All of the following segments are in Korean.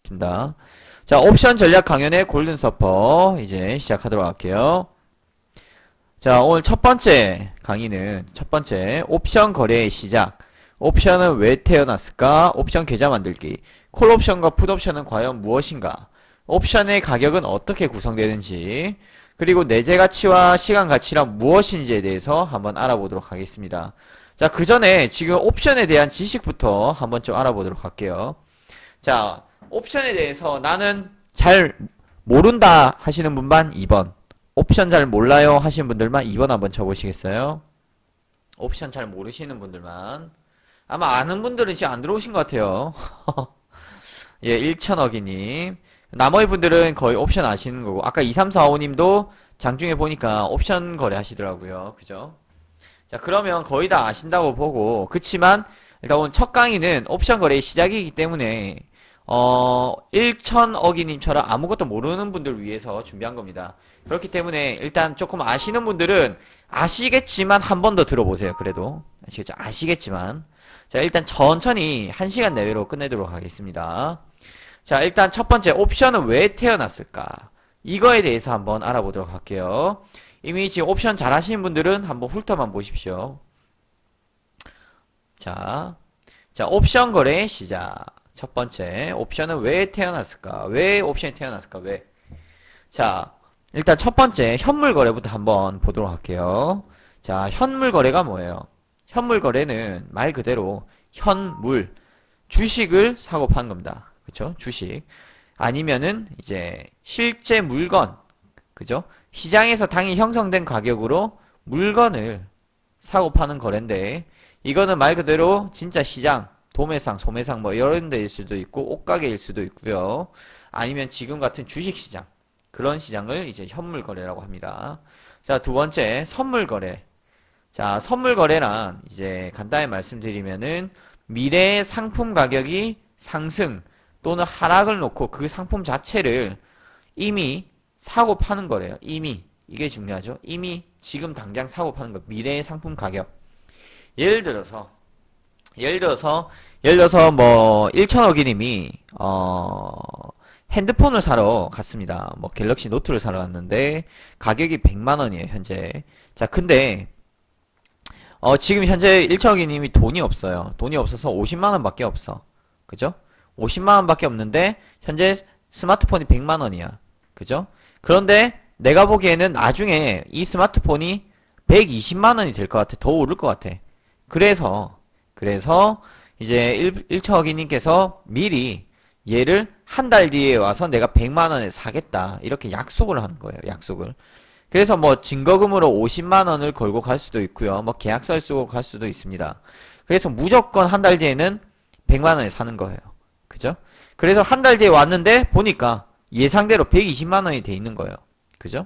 하겠습니다. 자, 옵션 전략 강연의 골든 서퍼 이제 시작하도록 할게요. 자, 오늘 첫 번째 강의는 첫 번째 옵션 거래의 시작. 옵션은 왜 태어났을까? 옵션 계좌 만들기. 콜옵션과 풋옵션은 과연 무엇인가? 옵션의 가격은 어떻게 구성되는지, 그리고 내재 가치와 시간 가치란 무엇인지에 대해서 한번 알아보도록 하겠습니다. 자, 그 전에 지금 옵션에 대한 지식부터 한번 좀 알아보도록 할게요. 자, 옵션에 대해서 나는 잘 모른다 하시는 분만 2번. 옵션 잘 몰라요 하시는 분들만 2번 한번 쳐보시겠어요? 옵션 잘 모르시는 분들만. 아마 아는 분들은 지금 안 들어오신 것 같아요. 예, 1천억이님. 나머지 분들은 거의 옵션 아시는 거고, 아까 2345님도 장중에 보니까 옵션 거래 하시더라고요. 그죠? 자, 그러면 거의 다 아신다고 보고, 그치만, 일단 오늘 첫 강의는 옵션 거래의 시작이기 때문에, 1천억이님처럼 아무것도 모르는 분들 위해서 준비한 겁니다. 그렇기 때문에, 일단 조금 아시는 분들은 아시겠지만 한 번 더 들어보세요. 그래도. 아시겠죠? 아시겠지만. 자, 일단 천천히 1시간 내외로 끝내도록 하겠습니다. 자, 일단 첫 번째, 옵션은 왜 태어났을까? 이거에 대해서 한번 알아보도록 할게요. 이미 지금 옵션 잘 하시는 분들은 한번 훑어만 보십시오. 자, 옵션 거래의 시작. 첫 번째, 옵션은 왜 태어났을까? 왜 옵션이 태어났을까? 왜? 자, 일단 첫 번째, 현물 거래부터 한번 보도록 할게요. 자, 현물 거래가 뭐예요? 현물 거래는 말 그대로 현물, 주식을 사고 파는 겁니다. 그쵸? 주식. 아니면은 이제 실제 물건, 그죠? 시장에서 당일 형성된 가격으로 물건을 사고 파는 거래인데, 이거는 말 그대로 진짜 시장, 도매상, 소매상 뭐 이런 데일 수도 있고 옷가게일 수도 있고요. 아니면 지금 같은 주식시장, 그런 시장을 이제 현물 거래라고 합니다. 자, 두 번째, 선물 거래. 자, 선물 거래란 이제 간단히 말씀드리면은 미래의 상품 가격이 상승 또는 하락을 놓고 그 상품 자체를 이미 사고 파는 거래요. 이미. 이게 중요하죠. 이미 지금 당장 사고 파는 거. 미래의 상품 가격. 예를 들어서 뭐 1천억이님이 핸드폰을 사러 갔습니다. 뭐 갤럭시 노트를 사러 갔는데 가격이 100만원이에요, 현재. 자, 근데 지금 현재 1천억이님이 돈이 없어요. 돈이 없어서 50만원밖에 없어. 그죠? 50만원밖에 없는데 현재 스마트폰이 100만원이야. 그죠? 그런데 내가 보기에는 나중에 이 스마트폰이 120만원이 될 것 같아. 더 오를 것 같아. 그래서 이제 1천억이님께서 미리 얘를 한 달 뒤에 와서 내가 100만원에 사겠다. 이렇게 약속을 하는 거예요. 약속을. 그래서 뭐 증거금으로 50만원을 걸고 갈 수도 있고요. 뭐 계약서를 쓰고 갈 수도 있습니다. 그래서 무조건 한 달 뒤에는 100만원에 사는 거예요. 그죠? 그래서 한 달 뒤에 왔는데 보니까 예상대로 120만원이 돼 있는 거예요. 그죠?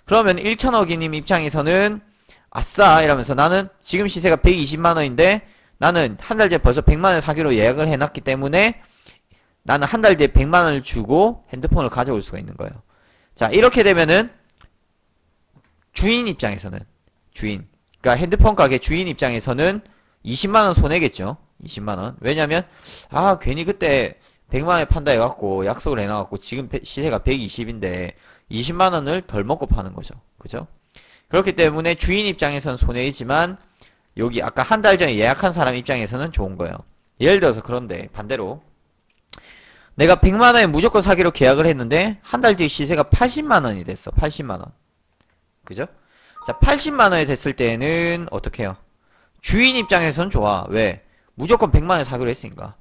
그러면 1천억이님 입장에서는 아싸 이러면서 나는 지금 시세가 120만원인데 나는 한 달 뒤에 벌써 100만원에 사기로 예약을 해놨기 때문에 나는 한 달 뒤에 100만원을 주고 핸드폰을 가져올 수가 있는 거예요. 자, 이렇게 되면은 주인 입장에서는 그러니까 핸드폰 가게 주인 입장에서는 20만원 손해겠죠. 20만원. 왜냐면 괜히 그때 100만원에 판다 해갖고 약속을 해놔갖고 지금 시세가 120인데 20만원을 덜 먹고 파는 거죠. 그죠? 그렇기 때문에 주인 입장에서는 손해이지만 여기 아까 한 달 전에 예약한 사람 입장에서는 좋은 거예요. 예를 들어서 그런데 반대로 내가 100만원에 무조건 사기로 계약을 했는데 한 달 뒤에 시세가 80만원이 됐어. 80만원. 그죠? 자, 80만원이 됐을 때는 어떻게 해요? 주인 입장에서는 좋아. 왜? 무조건 100만원에 사기로 했으니까.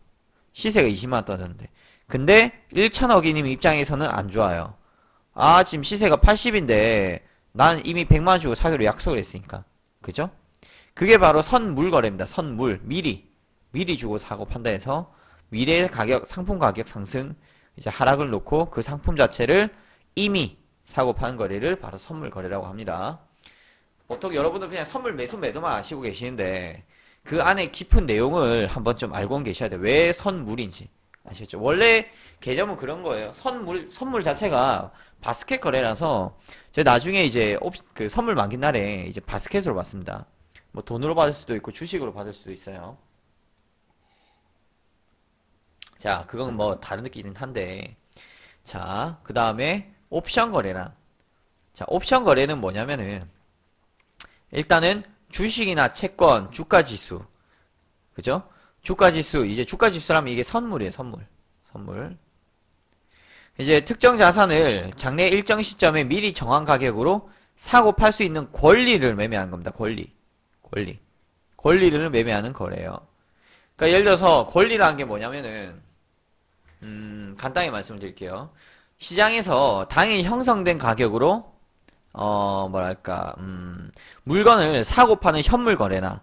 시세가 20만원 떨어졌는데. 근데 1천억이님 입장에서는 안 좋아요. 지금 시세가 80인데 난 이미 100만원 주고 사기로 약속을 했으니까. 그죠? 그게 바로 선물 거래입니다. 선물. 미리 주고 사고 판다 해서 미래의 가격, 상품 가격 상승, 이제 하락을 놓고 그 상품 자체를 이미 사고 파는 거래를 바로 선물 거래라고 합니다. 보통 여러분들 그냥 선물 매수 매도만 아시고 계시는데 그 안에 깊은 내용을 한번 좀 알고 계셔야 돼요. 왜 선물인지 아시겠죠? 원래 개념은 그런 거예요. 선물 자체가 바스켓 거래라서 제가 나중에 이제 그 선물 만기 날에 이제 바스켓으로 받습니다. 뭐 돈으로 받을 수도 있고 주식으로 받을 수도 있어요. 자, 그건 뭐 다른 느낌이긴 한데. 자, 그 다음에 옵션 거래란. 자, 옵션 거래는 뭐냐면은 일단은 주식이나 채권, 주가 지수. 그죠? 주가 지수, 이제 주가 지수라면 이게 선물이에요, 선물. 선물. 이제 특정 자산을 장래 일정 시점에 미리 정한 가격으로 사고 팔 수 있는 권리를 매매하는 겁니다. 권리를 매매하는 거래요. 그러니까 예를 들어서 권리라는 게 뭐냐면은 간단히 말씀을 드릴게요. 시장에서 당일 형성된 가격으로 뭐랄까 물건을 사고 파는 현물 거래나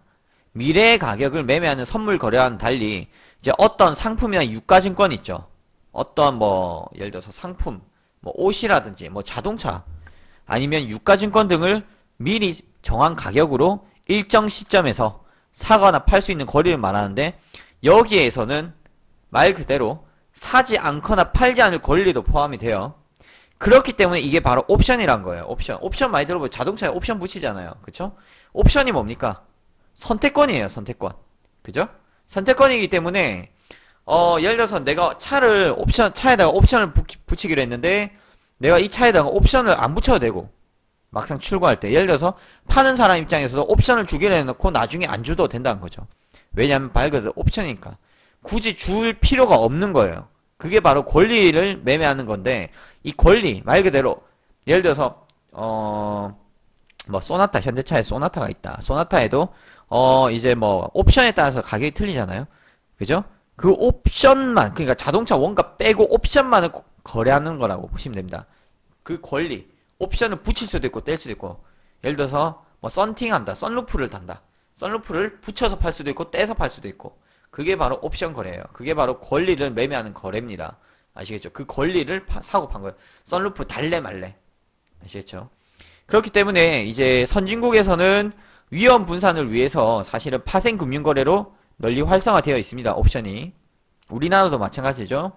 미래의 가격을 매매하는 선물 거래와는 달리 이제 어떤 상품이나 유가증권 있죠. 어떤 뭐 예를 들어서 상품, 뭐 옷이라든지 뭐 자동차 아니면 유가증권 등을 미리 정한 가격으로 일정 시점에서 사거나 팔 수 있는 거리를 말하는데 여기에서는 말 그대로 사지 않거나 팔지 않을 권리도 포함이 돼요. 그렇기 때문에 이게 바로 옵션이란 거예요. 옵션 많이 들어보면 자동차에 옵션 붙이잖아요. 그쵸? 옵션이 뭡니까? 선택권이에요. 선택권. 그죠? 선택권이기 때문에 예를 들어서 내가 차에다가 옵션을 붙이기로 했는데 내가 이 차에다가 옵션을 안 붙여도 되고 막상 출고할 때 예를 들어서 파는 사람 입장에서도 옵션을 주기로 해놓고 나중에 안 줘도 된다는 거죠. 왜냐하면 말 그대로 옵션이니까 굳이 줄 필요가 없는 거예요. 그게 바로 권리를 매매하는 건데 이 권리 말 그대로 예를 들어서 뭐 소나타 현대차에 소나타가 있다. 소나타에도 이제 뭐 옵션에 따라서 가격이 틀리잖아요. 그죠? 그 옵션만 그러니까 자동차 원가 빼고 옵션만을 거래하는 거라고 보시면 됩니다. 그 권리 옵션을 붙일 수도 있고 뗄 수도 있고 예를 들어서 뭐 썬팅한다. 선루프를 단다. 선루프를 붙여서 팔 수도 있고 떼서 팔 수도 있고 그게 바로 옵션 거래예요. 그게 바로 권리를 매매하는 거래입니다. 아시겠죠? 그 권리를 사고 판 거예요. 선루프 달래 말래. 아시겠죠? 그렇기 때문에 이제 선진국에서는 위험 분산을 위해서 사실은 파생 금융거래로 널리 활성화되어 있습니다. 옵션이. 우리나라도 마찬가지죠.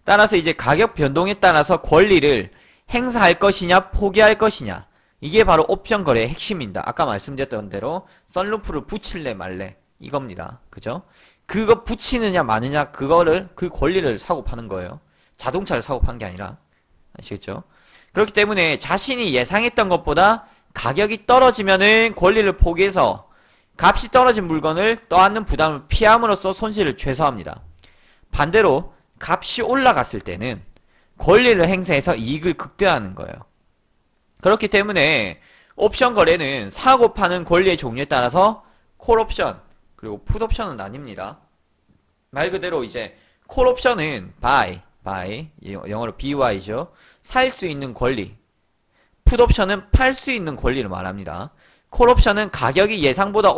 따라서 이제 가격 변동에 따라서 권리를 행사할 것이냐 포기할 것이냐 이게 바로 옵션 거래의 핵심입니다. 아까 말씀드렸던 대로 선루프를 붙일래 말래 이겁니다. 그죠? 그거 붙이느냐 마느냐 그 권리를 사고 파는 거예요. 자동차를 사고 파는 게 아니라. 아시겠죠? 그렇기 때문에 자신이 예상했던 것보다 가격이 떨어지면은 권리를 포기해서 값이 떨어진 물건을 떠안는 부담을 피함으로써 손실을 최소화합니다. 반대로 값이 올라갔을 때는 권리를 행사해서 이익을 극대화하는 거예요. 그렇기 때문에 옵션 거래는 사고 파는 권리의 종류에 따라서 콜옵션 그리고 풋옵션은 아닙니다. 말 그대로 이제 콜옵션은 buy 영어로 BY죠. 살 수 있는 권리. 풋옵션은 팔 수 있는 권리를 말합니다. 콜옵션은 가격이 예상보다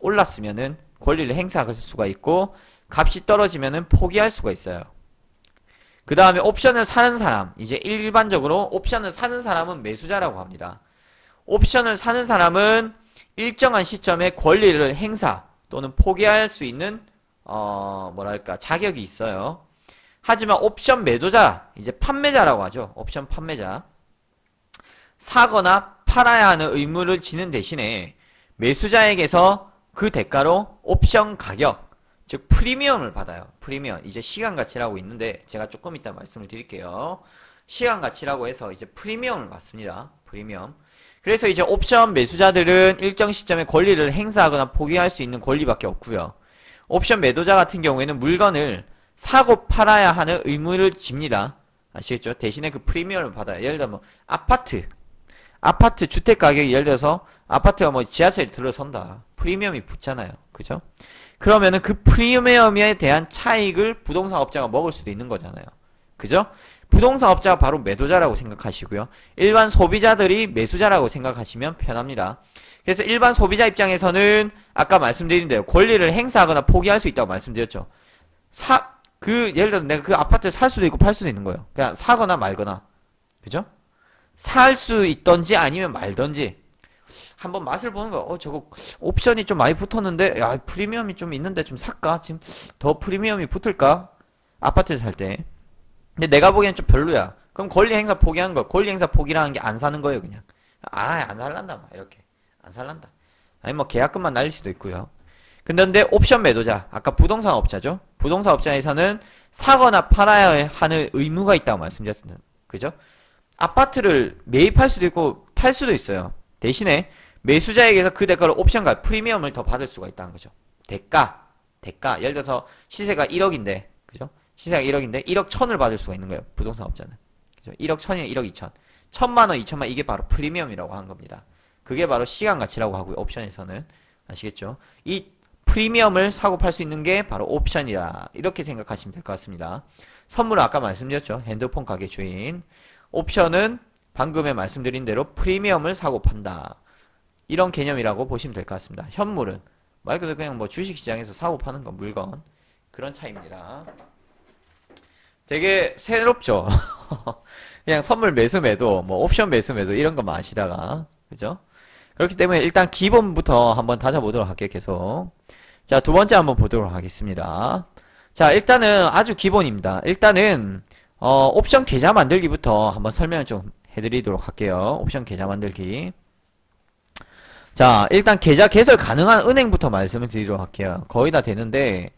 올랐으면은 권리를 행사할 수가 있고 값이 떨어지면은 포기할 수가 있어요. 그 다음에 옵션을 사는 사람, 이제 일반적으로 옵션을 사는 사람은 매수자라고 합니다. 옵션을 사는 사람은 일정한 시점에 권리를 행사 또는 포기할 수 있는 뭐랄까 자격이 있어요. 하지만 옵션 매도자, 이제 판매자라고 하죠. 옵션 판매자. 사거나 팔아야 하는 의무를 지는 대신에 매수자에게서 그 대가로 옵션 가격, 즉 프리미엄을 받아요. 프리미엄. 이제 시간 가치라고 있는데 제가 조금 이따 말씀을 드릴게요. 시간 가치라고 해서 이제 프리미엄을 받습니다. 프리미엄. 그래서 이제 옵션 매수자들은 일정 시점에 권리를 행사하거나 포기할 수 있는 권리밖에 없고요. 옵션 매도자 같은 경우에는 물건을 사고 팔아야 하는 의무를 집니다. 아시겠죠? 대신에 그 프리미엄을 받아요. 예를 들어 뭐 아파트 주택 가격이 예를 들어서 아파트가 뭐 지하철에 들어선다. 프리미엄이 붙잖아요. 그죠? 그러면은 그 프리미엄에 대한 차익을 부동산 업자가 먹을 수도 있는 거잖아요. 그죠? 부동산 업자가 바로 매도자라고 생각하시고요. 일반 소비자들이 매수자라고 생각하시면 편합니다. 그래서 일반 소비자 입장에서는 아까 말씀드린 대로 권리를 행사하거나 포기할 수 있다고 말씀드렸죠. 예를 들어서 내가 그 아파트를 살 수도 있고 팔 수도 있는 거예요. 그냥 사거나 말거나. 그죠? 살 수 있던지 아니면 말던지. 한번 맛을 보는 거야. 저거 옵션이 좀 많이 붙었는데, 야, 프리미엄이 좀 있는데 좀 살까? 지금 더 프리미엄이 붙을까? 아파트를 살 때. 근데 내가 보기엔 좀 별로야. 그럼 권리 행사 포기하는 거야. 권리 행사 포기라는 게 안 사는 거예요, 그냥. 안 살란다, 막, 이렇게. 안 살란다. 아니, 뭐, 계약금만 날릴 수도 있고요. 근데 옵션 매도자, 아까 부동산 업자죠? 부동산 업자에서는 사거나 팔아야 하는 의무가 있다고 말씀드렸습니다. 그죠? 아파트를 매입할 수도 있고 팔 수도 있어요. 대신에 매수자에게서 그 대가로 옵션과 프리미엄을 더 받을 수가 있다는 거죠. 대가. 예를 들어서 시세가 1억인데, 그죠? 시세가 1억인데 1억 1000을 받을 수가 있는 거예요. 부동산 업자는. 그죠? 1억 1000이나 1억 2000. 1000만원, 2000만 이게 바로 프리미엄이라고 하는 겁니다. 그게 바로 시간 가치라고 하고요. 옵션에서는. 아시겠죠? 이 프리미엄을 사고 팔 수 있는 게 바로 옵션이다. 이렇게 생각하시면 될 것 같습니다. 선물은 아까 말씀드렸죠. 핸드폰 가게 주인. 옵션은 방금에 말씀드린 대로 프리미엄을 사고 판다. 이런 개념이라고 보시면 될 것 같습니다. 현물은 말 그대로 그냥 뭐 주식시장에서 사고 파는 거 물건 그런 차이입니다. 되게 새롭죠? 그냥 선물 매수 매도 뭐 옵션 매수 매도 이런 것만 아시다가 그죠? 그렇기 때문에 일단 기본부터 한번 다져보도록 할게요. 계속. 자, 두 번째 한번 보도록 하겠습니다. 자, 일단은 아주 기본입니다. 일단은 옵션 계좌 만들기부터 한번 설명을 좀 해드리도록 할게요. 옵션 계좌 만들기. 자, 일단 계좌 개설 가능한 은행부터 말씀을 드리도록 할게요. 거의 다 되는데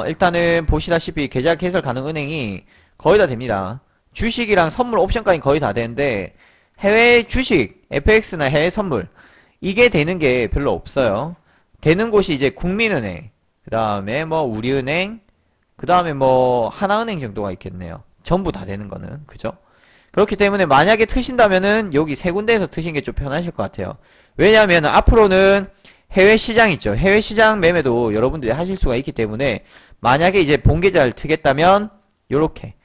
일단은 보시다시피 계좌 개설 가능 은행이 거의 다 됩니다. 주식이랑 선물 옵션까지 거의 다 되는데 해외 주식, FX나 해외 선물 이게 되는 게 별로 없어요. 되는 곳이 이제 국민은행, 그 다음에 뭐 우리은행, 그 다음에 뭐 하나은행 정도가 있겠네요. 전부 다 되는 거는 그죠? 그렇기 때문에 만약에 트신다면은 여기 세 군데에서 트신 게 좀 편하실 것 같아요. 왜냐하면 앞으로는 해외 시장 있죠. 해외 시장 매매도 여러분들이 하실 수가 있기 때문에 만약에 이제 본계좌를 트겠다면 요렇게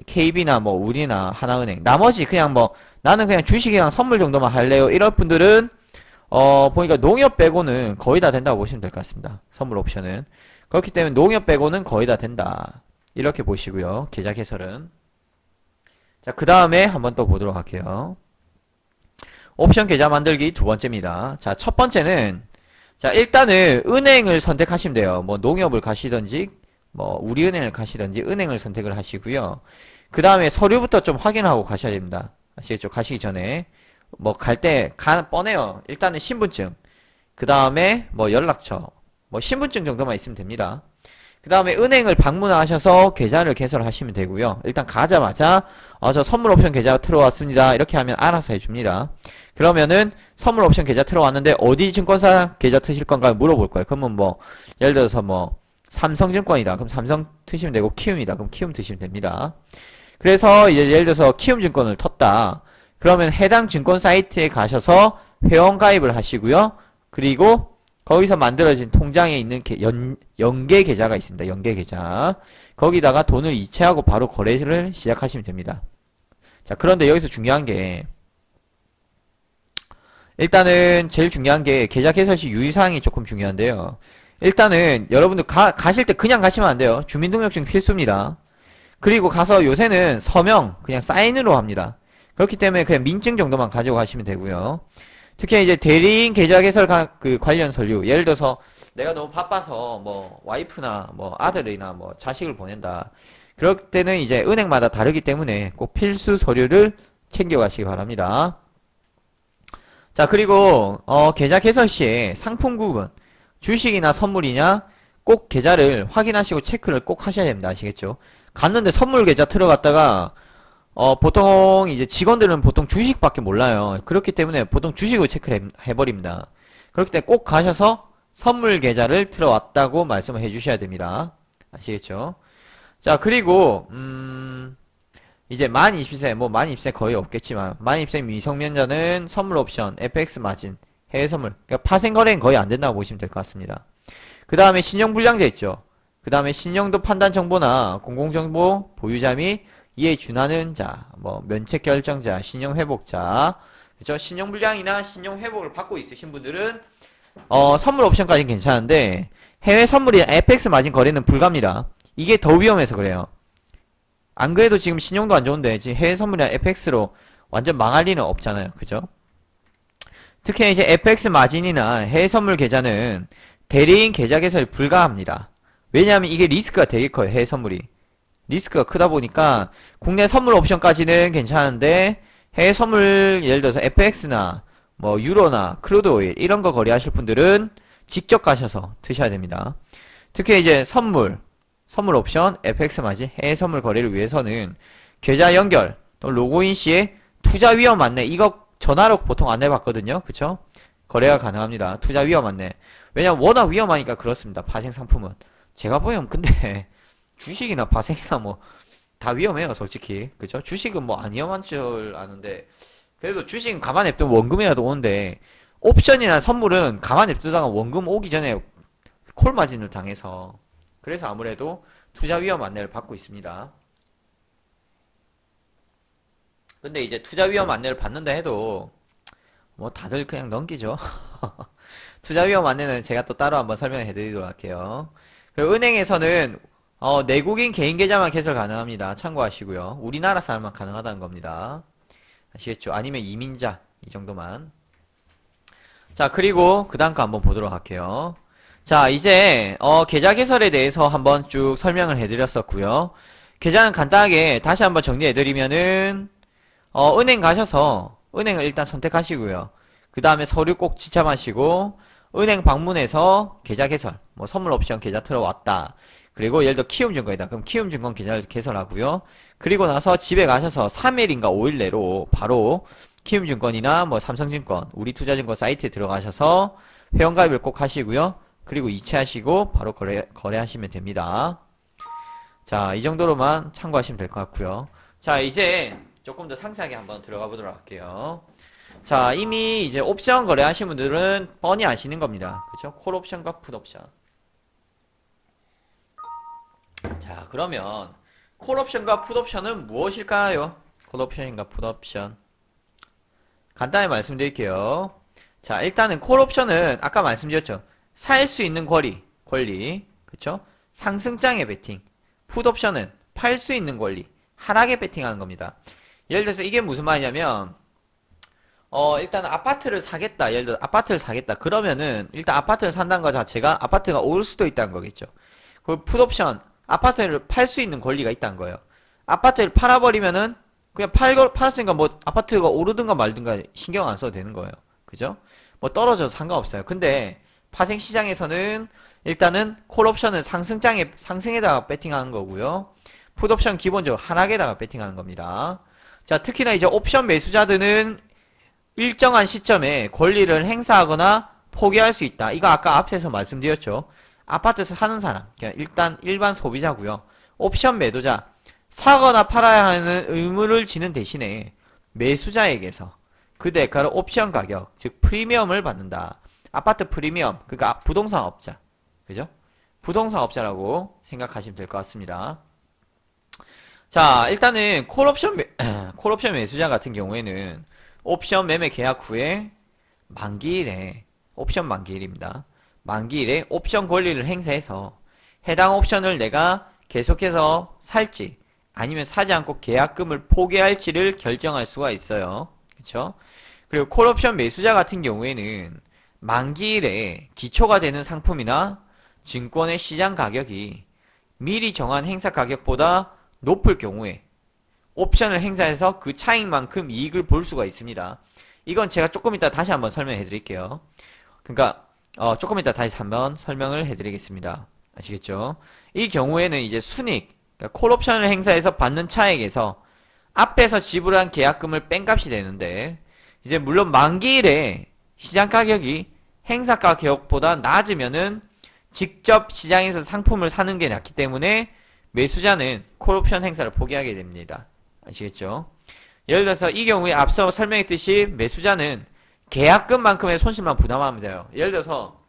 KB나 뭐 우리나 하나은행 나머지 그냥 뭐 나는 그냥 주식이랑 선물 정도만 할래요. 이런 분들은 보니까 농협 빼고는 거의 다 된다고 보시면 될 것 같습니다. 선물 옵션은. 그렇기 때문에 농협 빼고는 거의 다 된다. 이렇게 보시고요. 계좌 개설은. 자, 그 다음에 한번 또 보도록 할게요. 옵션 계좌 만들기 두 번째입니다. 자, 첫 번째는 자, 일단은 은행을 선택하시면 돼요. 뭐 농협을 가시던지 뭐 우리은행을 가시던지 은행을 선택을 하시고요. 그 다음에 서류부터 좀 확인하고 가셔야 됩니다. 아시겠죠? 가시기 전에 뭐 갈 때 뻔해요. 일단은 신분증, 그 다음에 뭐 연락처, 뭐 신분증 정도만 있으면 됩니다. 그 다음에 은행을 방문하셔서 계좌를 개설하시면 되고요. 일단 가자마자 저 선물 옵션 계좌 들어왔습니다. 이렇게 하면 알아서 해줍니다. 그러면은 선물 옵션 계좌 들어왔는데 어디 증권사 계좌 트실 건가 물어볼 거예요. 그러면 뭐 예를 들어서 뭐 삼성증권이다. 그럼 삼성 트시면 되고 키움이다. 그럼 키움 트시면 됩니다. 그래서 이제 예를 들어서 키움증권을 텄다. 그러면 해당 증권 사이트에 가셔서 회원 가입을 하시고요. 그리고 거기서 만들어진 통장에 있는 연계 계좌가 있습니다. 연계 계좌. 거기다가 돈을 이체하고 바로 거래를 시작하시면 됩니다. 자, 그런데 여기서 중요한 게 일단은 제일 중요한 게 계좌 개설 시 유의사항이 조금 중요한데요. 일단은 여러분들 가실 때 그냥 가시면 안 돼요. 주민등록증 필수입니다. 그리고 가서 요새는 서명 그냥 사인으로 합니다. 그렇기 때문에 그냥 민증 정도만 가지고 가시면 되고요. 특히 이제 대리인 계좌 개설 관련 서류 예를 들어서 내가 너무 바빠서 뭐 와이프나 뭐 아들이나 뭐 자식을 보낸다. 그럴 때는 이제 은행마다 다르기 때문에 꼭 필수 서류를 챙겨 가시기 바랍니다. 자, 그리고 계좌 개설 시에 상품 구분 주식이나 선물이냐 꼭 계좌를 확인하시고 체크를 꼭 하셔야 됩니다. 아시겠죠? 갔는데 선물 계좌 들어갔다가 보통 이제 직원들은 보통 주식밖에 몰라요. 그렇기 때문에 보통 주식을 체크를 해버립니다. 그렇기 때문에 꼭 가셔서 선물 계좌를 들어왔다고 말씀을 해주셔야 됩니다. 아시겠죠? 자, 그리고 이제 만 입세 뭐 만 입세 거의 없겠지만 만 입세 미성년자는 선물 옵션, FX 마진, 해외 선물 그러니까 파생 거래는 거의 안 된다고 보시면 될 것 같습니다. 그 다음에 신용불량자 있죠. 그 다음에 신용도 판단 정보나 공공정보 보유자 및 이에 준하는 자, 뭐 면책 결정자, 신용회복자, 그죠? 신용불량이나 신용회복을 받고 있으신 분들은 선물 옵션까지는 괜찮은데 해외 선물이 FX 마진 거래는 불가합니다. 이게 더 위험해서 그래요. 안 그래도 지금 신용도 안 좋은데 지금 해외 선물이나 FX로 완전 망할 리는 없잖아요. 그죠? 특히 이제 FX 마진이나 해외 선물 계좌는 대리인 계좌 개설이 불가합니다. 왜냐하면 이게 리스크가 되게 커요. 해외 선물이. 리스크가 크다 보니까 국내 선물 옵션까지는 괜찮은데 해외 선물 예를 들어서 FX나 뭐 유로나 크루드 오일 이런 거 거래하실 분들은 직접 가셔서 드셔야 됩니다. 특히 이제 선물 옵션, FX 맞이, 해외 선물 거래를 위해서는 계좌 연결, 또 로그인 시에 투자 위험 안내, 이거 전화로 보통 안내받거든요. 그쵸? 거래가 가능합니다. 투자 위험 안내. 왜냐면 워낙 위험하니까 그렇습니다. 파생 상품은. 제가 보면 근데 주식이나 파생이나 뭐 다 위험해요, 솔직히. 그죠? 주식은 뭐 안 위험한 줄 아는데, 그래도 주식은 가만 냅두면 원금이라도 오는데, 옵션이나 선물은 가만 냅두다가 원금 오기 전에 콜마진을 당해서, 그래서 아무래도 투자 위험 안내를 받고 있습니다. 근데 이제 투자 위험 안내를 받는다 해도 뭐 다들 그냥 넘기죠. 투자 위험 안내는 제가 또 따로 한번 설명해 드리도록 할게요. 그리고 은행에서는 내국인 개인 계좌만 개설 가능합니다. 참고하시고요. 우리나라 사람만 가능하다는 겁니다. 아시겠죠? 아니면 이민자 이 정도만. 자, 그리고 그 다음 거 한번 보도록 할게요. 자, 이제 계좌 개설에 대해서 한번 쭉 설명을 해드렸었고요. 계좌는 간단하게 다시 한번 정리해드리면은 은행 가셔서 은행을 일단 선택하시고요. 그 다음에 서류 꼭 지참하시고 은행 방문해서 계좌 개설, 뭐 선물 옵션 계좌 들어왔다. 그리고 예를 들어 키움증권이다. 그럼 키움증권 계좌를 개설하고요. 그리고 나서 집에 가셔서 3일인가 5일 내로 바로 키움증권이나 뭐 삼성증권, 우리투자증권 사이트에 들어가셔서 회원가입을 꼭 하시고요. 그리고 이체하시고 바로 거래하시면 됩니다. 자, 이 정도로만 참고하시면 될 것 같고요. 자, 이제 조금 더 상세하게 한번 들어가 보도록 할게요. 자, 이미 이제 옵션 거래하신 분들은 뻔히 아시는 겁니다. 그쵸? 콜옵션과 풋옵션. 자, 그러면 콜옵션과 풋옵션은 무엇일까요? 콜옵션인가 풋옵션. 간단히 말씀드릴게요. 자, 일단은 콜옵션은 아까 말씀드렸죠. 살 수 있는 권리. 그쵸? 상승장에 베팅. 풋옵션은 팔 수 있는 권리. 하락에 베팅하는 겁니다. 예를 들어서 이게 무슨 말이냐면 일단 아파트를 사겠다. 예를 들어 아파트를 사겠다. 그러면은 일단 아파트를 산다는 것 자체가 아파트가 오를 수도 있다는 거겠죠. 그 풋옵션 아파트를 팔 수 있는 권리가 있다는 거예요. 아파트를 팔아버리면은 그냥 팔았으니까 뭐 아파트가 오르든가 말든가 신경 안 써도 되는 거예요. 그죠? 뭐 떨어져도 상관없어요. 근데 파생 시장에서는 일단은 콜옵션은 상승에다가 베팅하는 거고요. 풋옵션 기본적으로 하락에다가 베팅하는 겁니다. 자, 특히나 이제 옵션 매수자들은 일정한 시점에 권리를 행사하거나 포기할 수 있다. 이거 아까 앞에서 말씀드렸죠. 아파트에서 사는 사람, 그냥 일단 일반 소비자고요. 옵션 매도자, 사거나 팔아야 하는 의무를 지는 대신에 매수자에게서 그 대가로 옵션 가격, 즉 프리미엄을 받는다. 아파트 프리미엄, 그러니까 부동산 업자, 그죠? 부동산 업자라고 생각하시면 될 것 같습니다. 자, 일단은 콜옵션 매수자 같은 경우에는 옵션 매매 계약 후에 만기일에 옵션 만기일입니다. 만기일에 옵션 권리를 행사해서 해당 옵션을 내가 계속해서 살지 아니면 사지 않고 계약금을 포기할지를 결정할 수가 있어요. 그쵸? 그리고 콜옵션 매수자 같은 경우에는 만기일에 기초가 되는 상품이나 증권의 시장 가격이 미리 정한 행사 가격보다 높을 경우에 옵션을 행사해서 그 차익만큼 이익을 볼 수가 있습니다. 이건 제가 조금 이따 다시 한번 설명해 드릴게요. 그러니까 조금 이따 다시 한번 설명을 해 드리겠습니다. 아시겠죠? 이 경우에는 이제 순익, 그러니까 콜옵션을 행사해서 받는 차익에서 앞에서 지불한 계약금을 뺀 값이 되는데 이제 물론 만기일에 시장 가격이 행사 가격보다 낮으면은 직접 시장에서 상품을 사는 게 낫기 때문에 매수자는 콜옵션 행사를 포기하게 됩니다. 아시겠죠? 예를 들어서 이 경우에 앞서 설명했듯이 매수자는 계약금만큼의 손실만 부담하면 돼요. 예를 들어서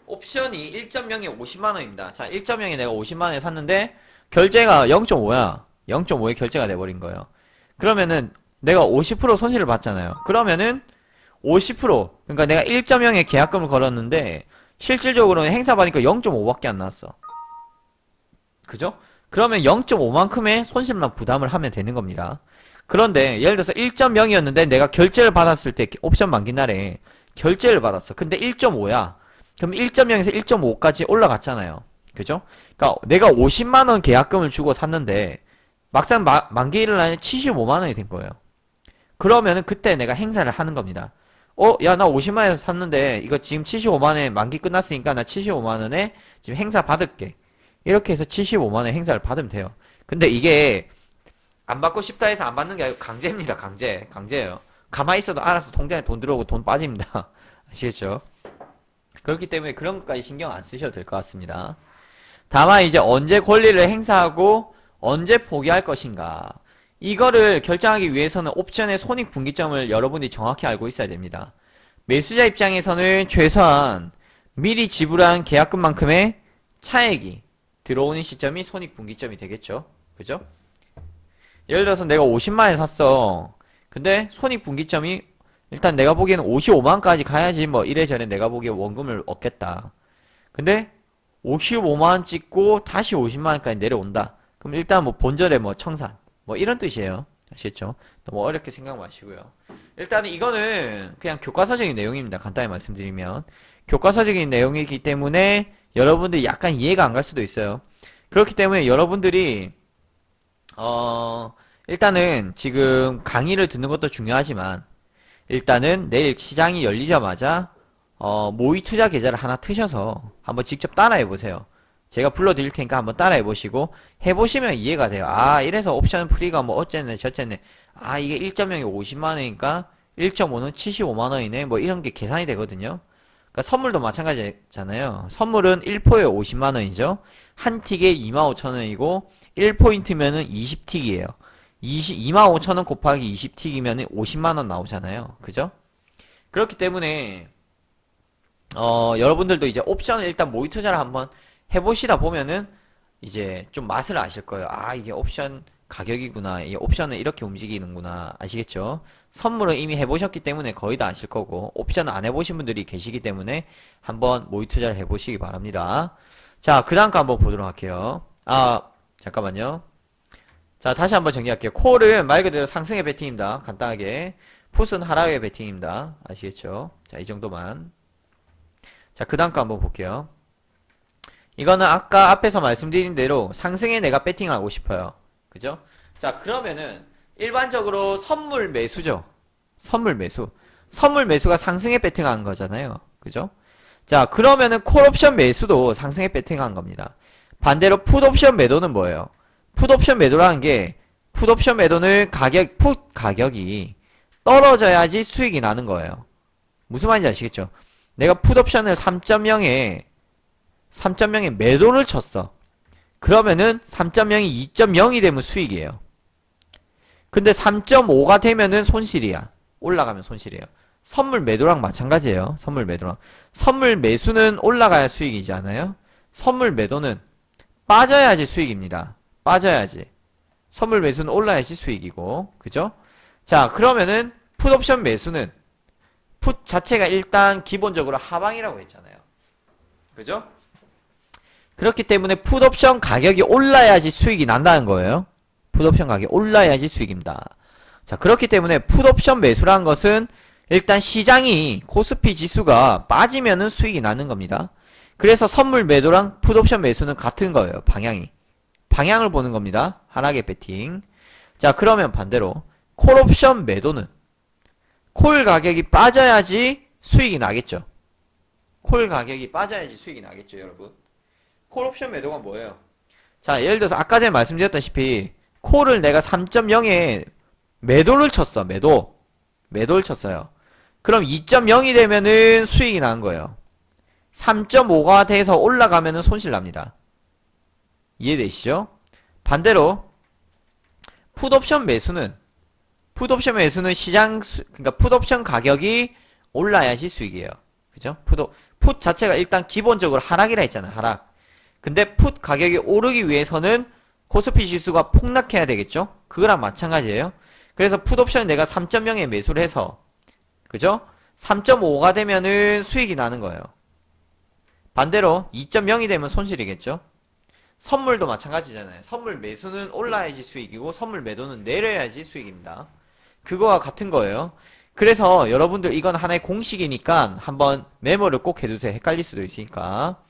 옵션이 1.0에 50만원입니다. 자, 1.0에 내가 50만원에 샀는데 결제가 0.5야. 0.5에 결제가 돼버린 거예요. 그러면은 내가 50% 손실을 봤잖아요. 그러면은 50%, 그러니까 내가 1.0에 계약금을 걸었는데 실질적으로는 행사 받으니까 0.5밖에 안 나왔어. 그죠? 그러면 0.5만큼의 손실만 부담을 하면 되는 겁니다. 그런데 예를 들어서 1.0이었는데 내가 결제를 받았을 때 옵션 만기 날에 결제를 받았어. 근데 1.5야. 그럼 1.0에서 1.5까지 올라갔잖아요. 그죠? 그러니까 내가 50만원 계약금을 주고 샀는데 막상 만기일 날에 75만원이 된 거예요. 그러면은 그때 내가 행사를 하는 겁니다. 야, 나 50만원에서 샀는데, 이거 지금 75만원에 만기 끝났으니까 나 75만원에 지금 행사 받을게. 이렇게 해서 75만원 행사를 받으면 돼요. 근데 이게, 안 받고 싶다 해서 안 받는 게 아니고 강제입니다, 강제. 강제예요. 가만히 있어도 알아서 통장에 돈 들어오고 돈 빠집니다. 아시겠죠? 그렇기 때문에 그런 것까지 신경 안 쓰셔도 될 것 같습니다. 다만 이제 언제 권리를 행사하고 언제 포기할 것인가. 이거를 결정하기 위해서는 옵션의 손익분기점을 여러분이 정확히 알고 있어야 됩니다. 매수자 입장에서는 최소한 미리 지불한 계약금만큼의 차액이 들어오는 시점이 손익분기점이 되겠죠. 그죠? 예를 들어서 내가 50만원에 샀어. 근데 손익분기점이 일단 내가 보기에는 55만원까지 가야지 뭐 이래저래 내가 보기에 원금을 얻겠다. 근데 55만원 찍고 다시 50만원까지 내려온다. 그럼 일단 뭐 본절에 뭐 청산 뭐 이런 뜻이에요. 아시겠죠? 너무 어렵게 생각 마시고요. 일단은 이거는 그냥 교과서적인 내용입니다. 간단히 말씀드리면 교과서적인 내용이기 때문에 여러분들이 약간 이해가 안 갈 수도 있어요. 그렇기 때문에 여러분들이 일단은 지금 강의를 듣는 것도 중요하지만 일단은 내일 시장이 열리자마자 모의 투자 계좌를 하나 트셔서 한번 직접 따라해 보세요. 제가 불러드릴 테니까 한번 따라해 보시고 해보시면 이해가 돼요. 아, 이래서 옵션 프리가 뭐 어쨌네 저쨌네. 아, 이게 1.0이 50만원이니까 1.5는 75만원이네. 뭐 이런 게 계산이 되거든요. 그러니까 선물도 마찬가지잖아요. 선물은 1포에 50만원이죠. 한 틱에 25,000원이고 1포인트면은 20틱이에요. 25,000원 곱하기 20틱이면 50만원 나오잖아요. 그죠? 그렇기 때문에 여러분들도 이제 옵션을 일단 모의 투자를 한번 해보시다 보면은 이제 좀 맛을 아실 거예요. 아, 이게 옵션 가격이구나. 이 옵션은 이렇게 움직이는구나. 아시겠죠? 선물은 이미 해보셨기 때문에 거의 다 아실 거고 옵션 안 해보신 분들이 계시기 때문에 한번 모의 투자를 해보시기 바랍니다. 자, 그 다음 거 한번 보도록 할게요. 아, 잠깐만요. 자, 다시 한번 정리할게요. 콜은 말 그대로 상승의 베팅입니다. 간단하게. 풋은 하락의 베팅입니다. 아시겠죠? 자, 이 정도만. 자, 그 다음 거 한번 볼게요. 이거는 아까 앞에서 말씀드린 대로 상승에 내가 베팅을 하고 싶어요. 그죠? 자, 그러면은 일반적으로 선물 매수죠. 선물 매수. 선물 매수가 상승에 베팅한 거잖아요. 그죠? 자, 그러면은 콜옵션 매수도 상승에 베팅한 겁니다. 반대로 풋옵션 매도는 뭐예요? 풋옵션 매도라는 게 풋옵션 매도는 풋 가격이 떨어져야지 수익이 나는 거예요. 무슨 말인지 아시겠죠? 내가 풋옵션을 3.0에 매도를 쳤어. 그러면은 3.0이 2.0이 되면 수익이에요. 근데 3.5가 되면은 손실이야. 올라가면 손실이에요. 선물 매도랑 마찬가지예요. 선물 매도랑. 선물 매수는 올라가야 수익이지 않아요? 선물 매도는 빠져야지 수익입니다. 빠져야지. 선물 매수는 올라야지 수익이고. 그죠? 자, 그러면은 풋옵션 매수는 풋 자체가 일단 기본적으로 하방이라고 했잖아요. 그죠? 그렇기 때문에 풋옵션 가격이 올라야지 수익이 난다는 거예요. 풋옵션 가격이 올라야지 수익입니다. 자, 그렇기 때문에 풋옵션 매수라는 것은 일단 시장이 코스피 지수가 빠지면은 수익이 나는 겁니다. 그래서 선물 매도랑 풋옵션 매수는 같은 거예요. 방향이. 방향을 보는 겁니다. 하락의 베팅. 자, 그러면 반대로 콜옵션 매도는 콜 가격이 빠져야지 수익이 나겠죠. 콜 가격이 빠져야지 수익이 나겠죠, 여러분. 콜옵션 매도가 뭐예요? 자, 예를 들어서 아까 전에 말씀드렸다시피 콜을 내가 3.0에 매도를 쳤어. 매도를 쳤어요. 그럼 2.0이 되면은 수익이 나는 거예요. 3.5가 돼서 올라가면은 손실 납니다. 이해되시죠? 반대로 풋옵션 매수는 그러니까 풋옵션 가격이 올라야지 수익이에요. 그죠? 풋 자체가 일단 기본적으로 하락이라 했잖아요. 하락. 근데 풋 가격이 오르기 위해서는 코스피 지수가 폭락해야 되겠죠? 그거랑 마찬가지예요. 그래서 풋옵션을 내가 3.0에 매수를 해서 그죠? 3.5가 되면은 수익이 나는 거예요. 반대로 2.0이 되면 손실이겠죠? 선물도 마찬가지잖아요. 선물 매수는 올라야지 수익이고 선물 매도는 내려야지 수익입니다. 그거와 같은 거예요. 그래서 여러분들 이건 하나의 공식이니까 한번 메모를 꼭 해두세요. 헷갈릴 수도 있으니까.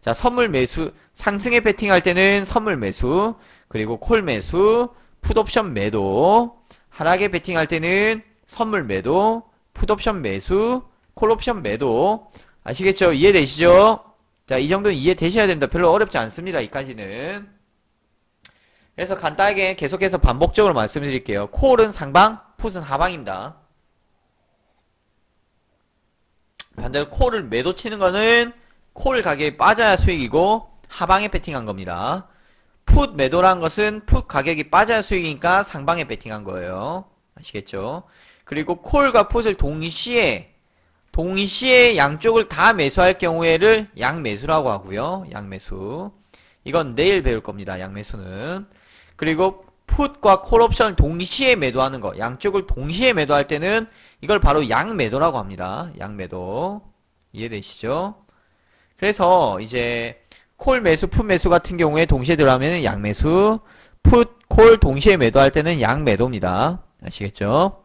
자, 선물 매수, 상승에 베팅할 때는 선물 매수, 그리고 콜 매수, 풋옵션 매도, 하락에 베팅할 때는 선물 매도, 풋옵션 매수, 콜옵션 매도. 아시겠죠? 이해되시죠? 자, 이 정도는 이해되셔야 됩니다. 별로 어렵지 않습니다. 이까지는. 그래서 간단하게 계속해서 반복적으로 말씀드릴게요. 콜은 상방, 풋은 하방입니다. 반대로 콜을 매도 치는 거는 콜 가격이 빠져야 수익이고 하방에 베팅한 겁니다. 풋 매도란 것은 풋 가격이 빠져야 수익이니까 상방에 베팅한 거예요. 아시겠죠? 그리고 콜과 풋을 동시에 양쪽을 다 매수할 경우에를 양매수라고 하고요. 양매수. 이건 내일 배울 겁니다. 양매수는. 그리고 풋과 콜옵션을 동시에 매도하는 거, 양쪽을 동시에 매도할 때는 이걸 바로 양매도라고 합니다. 양매도. 이해되시죠? 그래서 이제 콜 매수, 풋 매수 같은 경우에 동시에 들어가면 양매수, 풋, 콜 동시에 매도할 때는 양매도입니다. 아시겠죠?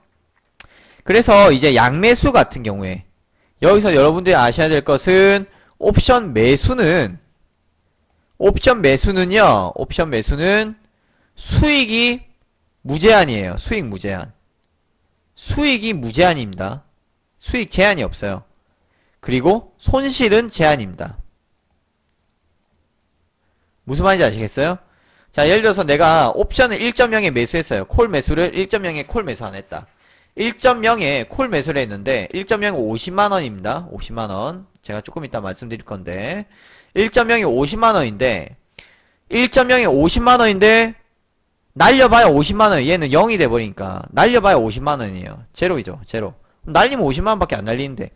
그래서 이제 양매수 같은 경우에 여기서 여러분들이 아셔야 될 것은 옵션 매수는요, 옵션 매수는 수익이 무제한이에요. 수익 무제한. 수익이 무제한입니다. 수익 제한이 없어요. 그리고 손실은 제한입니다. 무슨 말인지 아시겠어요? 자, 예를 들어서 내가 옵션을 1.0에 매수했어요. 콜 매수를 1.0에 콜 매수 안 했다. 1.0에 콜 매수를 했는데 1.0이 50만원입니다. 50만원. 제가 조금 이따 말씀드릴 건데 1.0이 50만원인데 1.0이 50만원인데 날려봐야 50만원. 얘는 0이 돼버리니까 날려봐야 50만원이에요. 제로이죠. 제로. 날리면 50만원밖에 안 날리는데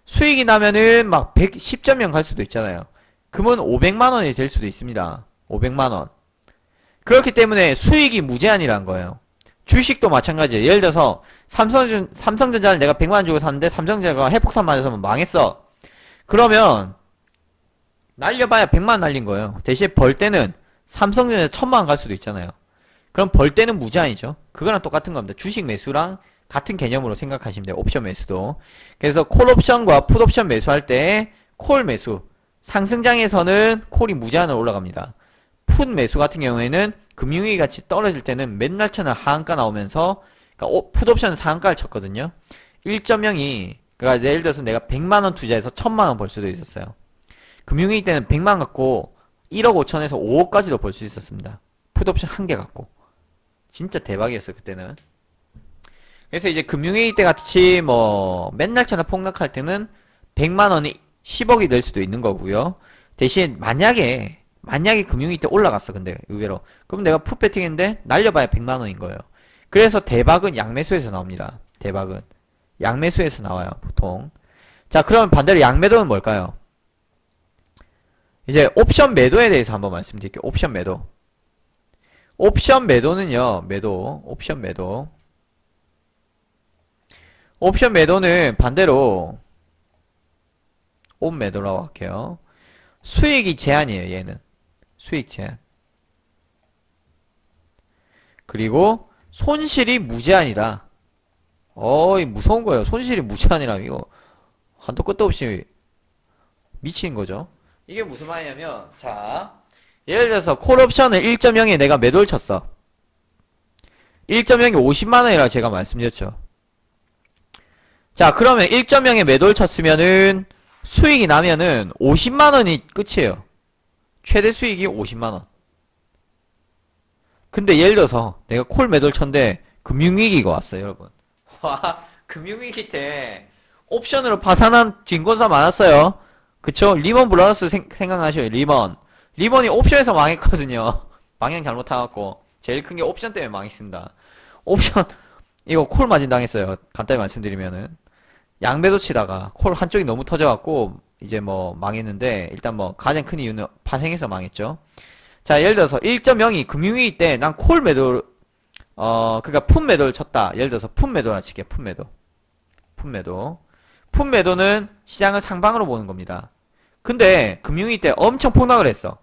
수익이 나면은 막 10.0 갈 수도 있잖아요. 그러면 500만원이 될 수도 있습니다. 500만원. 그렇기 때문에 수익이 무제한이란 거예요. 주식도 마찬가지예요. 예를 들어서 삼성전자를 내가 100만원 주고 샀는데 삼성전자가 핵폭탄 맞아서 망했어. 그러면 날려봐야 100만원 날린 거예요. 대신에 벌 때는 삼성전자 1000만원 갈 수도 있잖아요. 그럼 벌 때는 무제한이죠. 그거랑 똑같은 겁니다. 주식 매수랑 같은 개념으로 생각하시면 돼요. 옵션 매수도. 그래서 콜 옵션과 풋 옵션 매수할 때 콜 매수, 상승장에서는 콜이 무제한으로 올라갑니다. 풋 매수 같은 경우에는 금융위기 같이 떨어질 때는 맨날 쳐는 하한가 나오면서, 그러니까 풋 옵션은 상한가를 쳤거든요. 1.0이 그러니까 예를 들어서 내가 100만원 투자해서 1000만원 벌 수도 있었어요. 금융위기 때는 100만원 갖고 1억 5천에서 5억까지도 벌 수 있었습니다. 풋 옵션 한 개 갖고. 진짜 대박이었어요, 그때는. 그래서 이제 금융위기 때 같이 뭐 맨날 쳐나 폭락할 때는 100만원이 10억이 될 수도 있는 거고요. 대신 만약에 금융위기 때 올라갔어, 근데 의외로. 그럼 내가 풋 배팅했는데 날려봐야 100만원인 거예요. 그래서 대박은 양매수에서 나옵니다. 대박은 양매수에서 나와요, 보통. 자, 그럼 반대로 양매도는 뭘까요? 이제 옵션 매도에 대해서 한번 말씀드릴게요. 옵션 매도. 옵션 매도는요, 옵션 매도. 옵션 매도는 반대로 옵 매도라고 할게요. 수익이 제한이에요, 얘는. 수익 제한. 그리고 손실이 무제한이다. 어이, 무서운 거예요. 손실이 무제한이라면 이거 한도 끝도 없이 미치는 거죠. 이게 무슨 말이냐면, 자, 예를 들어서 콜옵션을 1.0에 내가 매도를 쳤어. 1.0이 50만원이라고 제가 말씀드렸죠. 자, 그러면 1.0에 매도를 쳤으면은 수익이 나면은 50만원이 끝이에요. 최대 수익이 50만원. 근데 예를 들어서 내가 콜 매도를 쳤는데 금융위기가 왔어요, 여러분. 와, 금융위기 때 옵션으로 파산한 증권사 많았어요. 그쵸? 리먼 브라더스 생각나셔요, 리먼. 리먼이 옵션에서 망했거든요. 방향 잘못해갖고. 제일 큰 게 옵션 때문에 망했습니다. 옵션, 이거 콜 마진 당했어요. 간단히 말씀드리면은. 양배도 치다가 콜 한쪽이 너무 터져갖고 이제 뭐 망했는데, 일단 뭐 가장 큰 이유는 파생해서 망했죠. 자, 예를 들어서 1.0이 금융위기 때 난 콜 매도, 그니까 풋 매도를 쳤다. 예를 들어서 풋 매도나 칠게요. 풋 매도. 풋 매도는 시장을 상방으로 보는 겁니다. 근데 금융위기 때 엄청 폭락을 했어.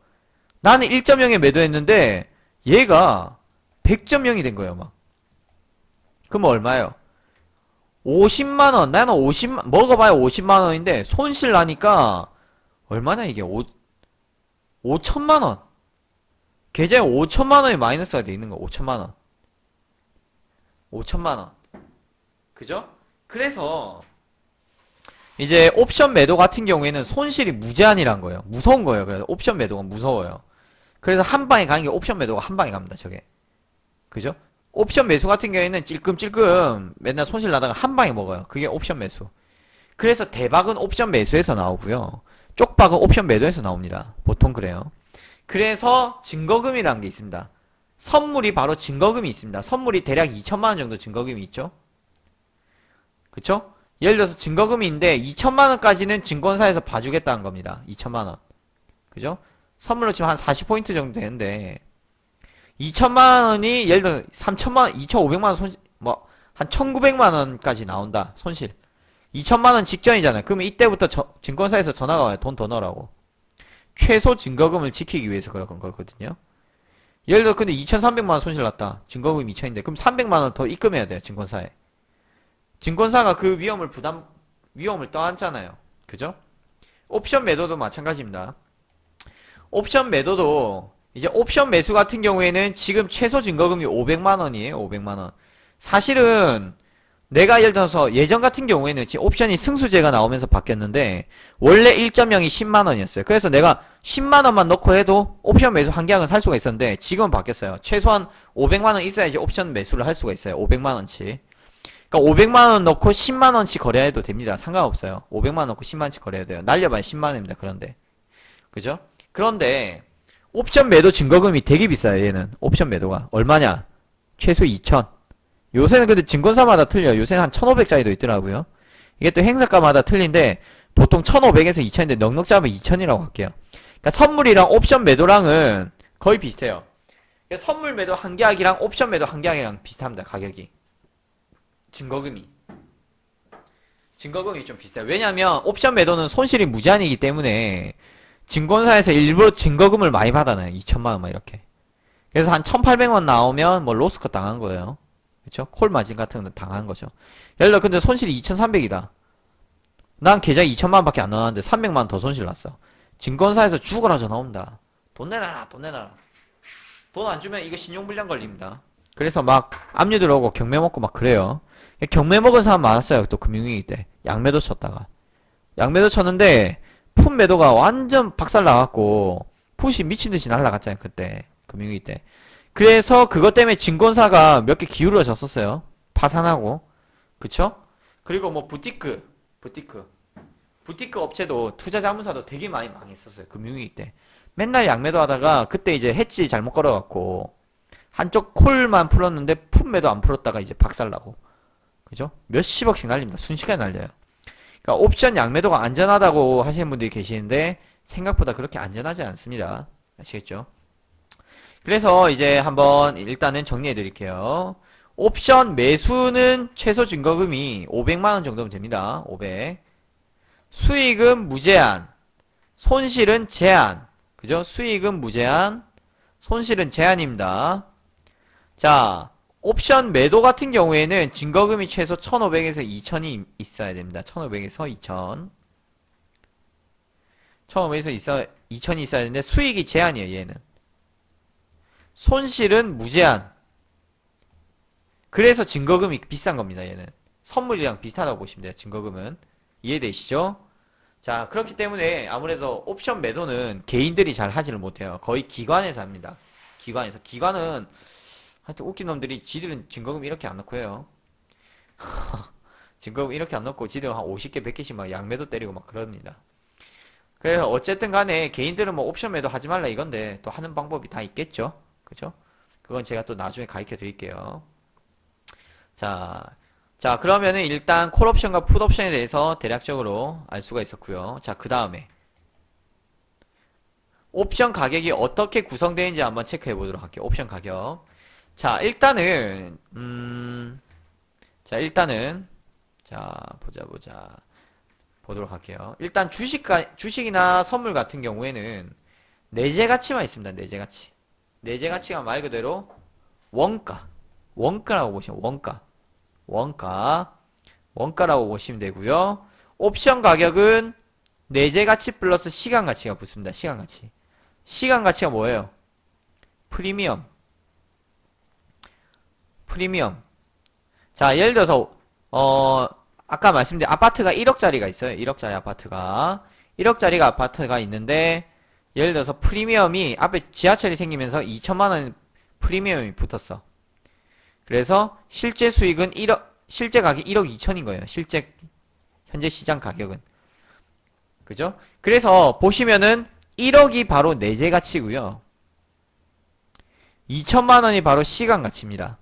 나는 1.0에 매도했는데 얘가 100.0이 된 거예요, 막. 그럼 얼마예요? 50만원. 나는 50만, 먹어봐야 50만원인데 손실 나니까 얼마나 이게 5천만원. 계좌에 5천만원이 마이너스가 돼 있는 거. 5천만원. 5천만원. 그죠? 그래서 이제 옵션 매도 같은 경우에는 손실이 무제한이란 거예요. 무서운 거예요. 그래서 옵션 매도가 무서워요. 그래서 한 방에 가는 게 옵션 매도가 한 방에 갑니다. 저게. 그죠? 옵션 매수 같은 경우에는 찔끔찔끔 맨날 손실 나다가 한 방에 먹어요. 그게 옵션 매수. 그래서 대박은 옵션 매수에서 나오고요. 쪽박은 옵션 매도에서 나옵니다. 보통 그래요. 그래서 증거금이라는 게 있습니다. 선물이 바로 증거금이 있습니다. 선물이 대략 2천만원 정도 증거금이 있죠. 그쵸? 예를 들어서 증거금인데 2천만원까지는 증권사에서 봐주겠다는 겁니다. 2천만원. 그죠? 선물로 치면 한 40포인트 정도 되는데 2천만원이 예를 들어 3천만원, 2,500만원 손실, 뭐 한 1,900만원까지 나온다. 손실. 2천만원 직전이잖아요. 그러면 이때부터 증권사에서 전화가 와요. 돈 더 넣으라고. 최소 증거금을 지키기 위해서 그런 거거든요. 예를 들어 근데 2,300만원 손실 났다. 증거금 2천인데 그럼 300만원 더 입금해야 돼요. 증권사에. 증권사가 그 위험을 떠안잖아요. 그죠? 옵션 매도도 마찬가지입니다. 옵션 매도도 이제 옵션 매수 같은 경우에는 지금 최소 증거금이 500만원이에요. 500만원. 사실은 내가 예를 들어서 예전 같은 경우에는 지금 옵션이 승수제가 나오면서 바뀌었는데 원래 1.0이 10만원이었어요. 그래서 내가 10만원만 넣고 해도 옵션 매수 한 계약은 살 수가 있었는데 지금은 바뀌었어요. 최소한 500만원 있어야지 옵션 매수를 할 수가 있어요. 500만원치. 그러니까 500만원 넣고 10만원치 거래해도 됩니다. 상관없어요. 500만원 넣고 10만원치 거래해도 돼요. 날려봐야 10만원입니다. 그런데. 그죠? 그런데 옵션 매도 증거금이 되게 비싸요. 얘는. 옵션 매도가. 얼마냐? 최소 2천. 요새는 근데 증권사마다 틀려요. 요새는 한 1,500짜리도 있더라고요. 이게 또 행사가마다 틀린데 보통 1,500에서 2,000인데 넉넉 잡으면 2,000이라고 할게요. 그러니까 선물이랑 옵션 매도랑은 거의 비슷해요. 그러니까 선물 매도 한 계약이랑 옵션 매도 한 계약이랑 비슷합니다. 가격이. 증거금이 좀 비슷해요. 왜냐하면 옵션 매도는 손실이 무제한이기 때문에 증권사에서 일부러 증거금을 많이 받아놔요. 2천만원 막 이렇게. 그래서 한 1,800원 나오면 뭐 로스컷 당한 거예요. 그쵸? 콜 마진 같은 거 당한 거죠. 예를 들어 근데 손실이 2,300이다. 난 계좌에 2천만원 밖에 안 나왔는데 300만원 더 손실 났어. 증권사에서 죽어라 전화 온다. 돈 내놔라, 돈 내놔라. 돈 안 주면 이거 신용불량 걸립니다. 그래서 막 압류 들어오고 경매 먹고 막 그래요. 경매 먹은 사람 많았어요. 또 금융위기 때. 양매도 쳤다가. 양매도 쳤는데 풋 매도가 완전 박살 나갖고 풋이 미친듯이 날라갔잖아요. 그때. 금융위기 때. 그래서 그것 때문에 증권사가 몇 개 기울어졌었어요. 파산하고. 그쵸? 그리고 뭐 부티크 업체도 투자자문사도 되게 많이 망했었어요. 금융위기 때. 맨날 양매도 하다가 그때 이제 해지 잘못 걸어갖고 한쪽 콜만 풀었는데 풋 매도 안 풀었다가 이제 박살나고. 그죠? 몇십억씩 날립니다. 순식간에 날려요. 그러니까 옵션 양매도가 안전하다고 하시는 분들이 계시는데 생각보다 그렇게 안전하지 않습니다. 아시겠죠? 그래서 이제 한번 일단은 정리해 드릴게요. 옵션 매수는 최소 증거금이 500만원 정도면 됩니다. 500. 수익은 무제한. 손실은 제한. 그죠? 수익은 무제한. 손실은 제한입니다. 자, 옵션 매도 같은 경우에는 증거금이 최소 1,500에서 2,000이 있어야 됩니다. 1,500에서 2,000. 1,500에서 2,000이 있어야 되는데 수익이 제한이에요, 얘는. 손실은 무제한. 그래서 증거금이 비싼 겁니다, 얘는. 선물이랑 비슷하다고 보시면 돼요, 증거금은. 이해되시죠? 자, 그렇기 때문에 아무래도 옵션 매도는 개인들이 잘 하지를 못해요. 거의 기관에서 합니다. 기관에서. 기관은 하여튼 웃긴 놈들이 지들은 증거금 이렇게 안 넣고 해요. 증거금 이렇게 안 넣고 지들은 한 50개, 100개씩 막 양매도 때리고 막 그럽니다. 그래서 어쨌든 간에 개인들은 뭐 옵션 매도 하지 말라 이건데 또 하는 방법이 다 있겠죠? 그죠? 그건 제가 또 나중에 가르쳐 드릴게요. 자, 그러면은 일단 콜옵션과 풋옵션에 대해서 대략적으로 알 수가 있었고요. 자, 그 다음에 옵션 가격이 어떻게 구성되는지 한번 체크해 보도록 할게요. 옵션 가격. 자, 일단은 보자. 보도록 할게요. 일단 주식이나 선물 같은 경우에는 내재 가치만 있습니다. 내재 가치. 내재 가치가 말 그대로 원가라고 보시면 원가라고 보시면 되고요. 옵션 가격은 내재 가치 플러스 시간 가치가 붙습니다. 시간 가치. 시간 가치가 뭐예요? 프리미엄. 자, 예를 들어서 아까 말씀드린 아파트가 1억짜리가 있어요. 1억짜리 아파트가. 1억짜리가 아파트가 있는데, 예를 들어서 프리미엄이 앞에 지하철이 생기면서 2천만원 프리미엄이 붙었어. 그래서 실제 수익은 1억, 실제 가격이 1억 2천인 거예요. 실제, 현재 시장 가격은. 그죠? 그래서 보시면은 1억이 바로 내재 가치고요. 2천만원이 바로 시간 가치입니다.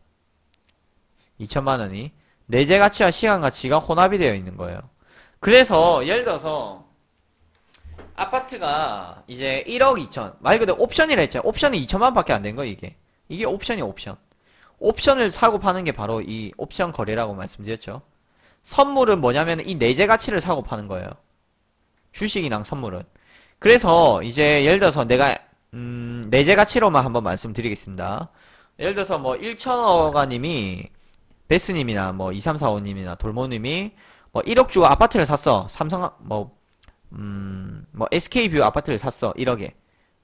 2천만원이. 내재 가치와 시간 가치가 혼합이 되어 있는 거예요. 그래서 예를 들어서 아파트가 이제 1억 2천 말 그대로 옵션이라 했잖아요. 옵션이 2천만 밖에 안 된 거예요. 이게 옵션이 옵션. 옵션을 사고 파는 게 바로 이 옵션 거래라고 말씀드렸죠. 선물은 뭐냐면 이 내재 가치를 사고 파는 거예요. 주식이랑 선물은. 그래서 이제 예를 들어서 내가 내재 가치로만 한번 말씀드리겠습니다. 예를 들어서 뭐 1천억가님이 베스님이나 뭐 2345님이나 돌모님이 뭐 1억 주고 아파트를 샀어. 삼성 뭐 SK뷰 아파트를 샀어. 1억에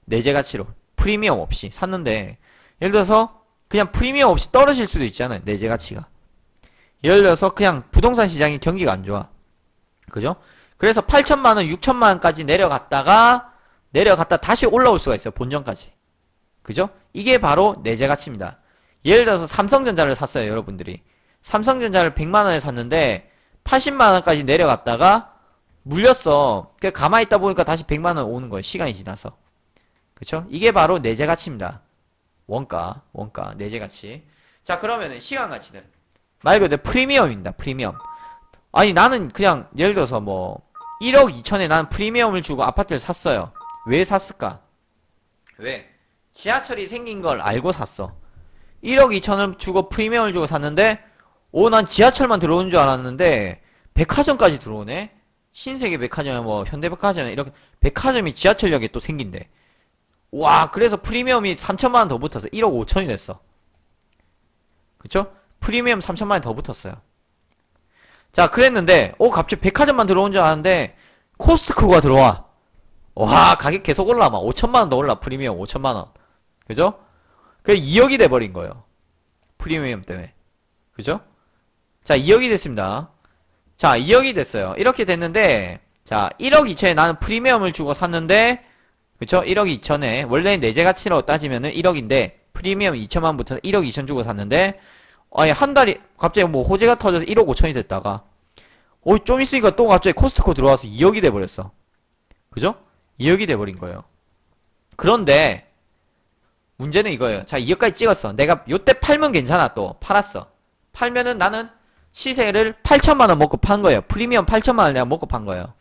내재 가치로 프리미엄 없이 샀는데 예를 들어서 그냥 프리미엄 없이 떨어질 수도 있잖아요. 내재 가치가. 예를 들어서 그냥 부동산 시장이 경기가 안 좋아. 그죠? 그래서 8천만원, 6천만원까지 내려갔다 다시 올라올 수가 있어요. 본전까지. 그죠? 이게 바로 내재 가치입니다. 예를 들어서 삼성전자를 샀어요. 여러분들이. 삼성전자를 100만원에 샀는데 80만원까지 내려갔다가 물렸어. 가만히 있다 보니까 다시 100만원 오는 거예요. 시간이 지나서. 그쵸? 이게 바로 내재 가치입니다. 원가, 내재 가치. 자, 그러면은 시간 가치는 말 그대로 프리미엄입니다. 프리미엄. 아니, 나는 그냥 예를 들어서 뭐 1억 2천에 나는 프리미엄을 주고 아파트를 샀어요. 왜 샀을까? 왜? 지하철이 생긴 걸 알고 샀어. 1억 2천을 주고 프리미엄을 주고 샀는데 난 지하철만 들어오는 줄 알았는데 백화점까지 들어오네? 신세계 백화점이나 뭐 현대백화점이나 이렇게 백화점이 지하철역에 또 생긴대. 와, 그래서 프리미엄이 3천만원 더 붙어서 1억 5천이 됐어. 그쵸? 프리미엄 3천만원이 더 붙었어요. 자, 그랬는데 갑자기 백화점만 들어온 줄 알았는데 코스트코가 들어와. 와, 가격 계속 올라. 막 5천만원 더 올라. 프리미엄 5천만원. 그죠? 그게 2억이 돼버린 거예요. 프리미엄 때문에. 그죠? 자, 2억이 됐습니다. 자, 2억이 됐어요. 이렇게 됐는데, 자, 1억 2천에 나는 프리미엄을 주고 샀는데, 그쵸? 1억 2천에, 원래 내재 가치로 따지면은 1억인데, 프리미엄 2천만 붙어서 1억 2천 주고 샀는데, 아니, 한 달이, 갑자기 뭐 호재가 터져서 1억 5천이 됐다가, 좀 있으니까 또 갑자기 코스트코 들어와서 2억이 돼버렸어. 그죠? 2억이 돼버린 거예요. 그런데, 문제는 이거예요. 자, 2억까지 찍었어. 내가 요때 팔면 괜찮아, 또. 팔았어. 팔면은 나는 시세를 8천만원 먹고 판 거예요. 프리미엄 8천만원 내가 먹고 판 거예요.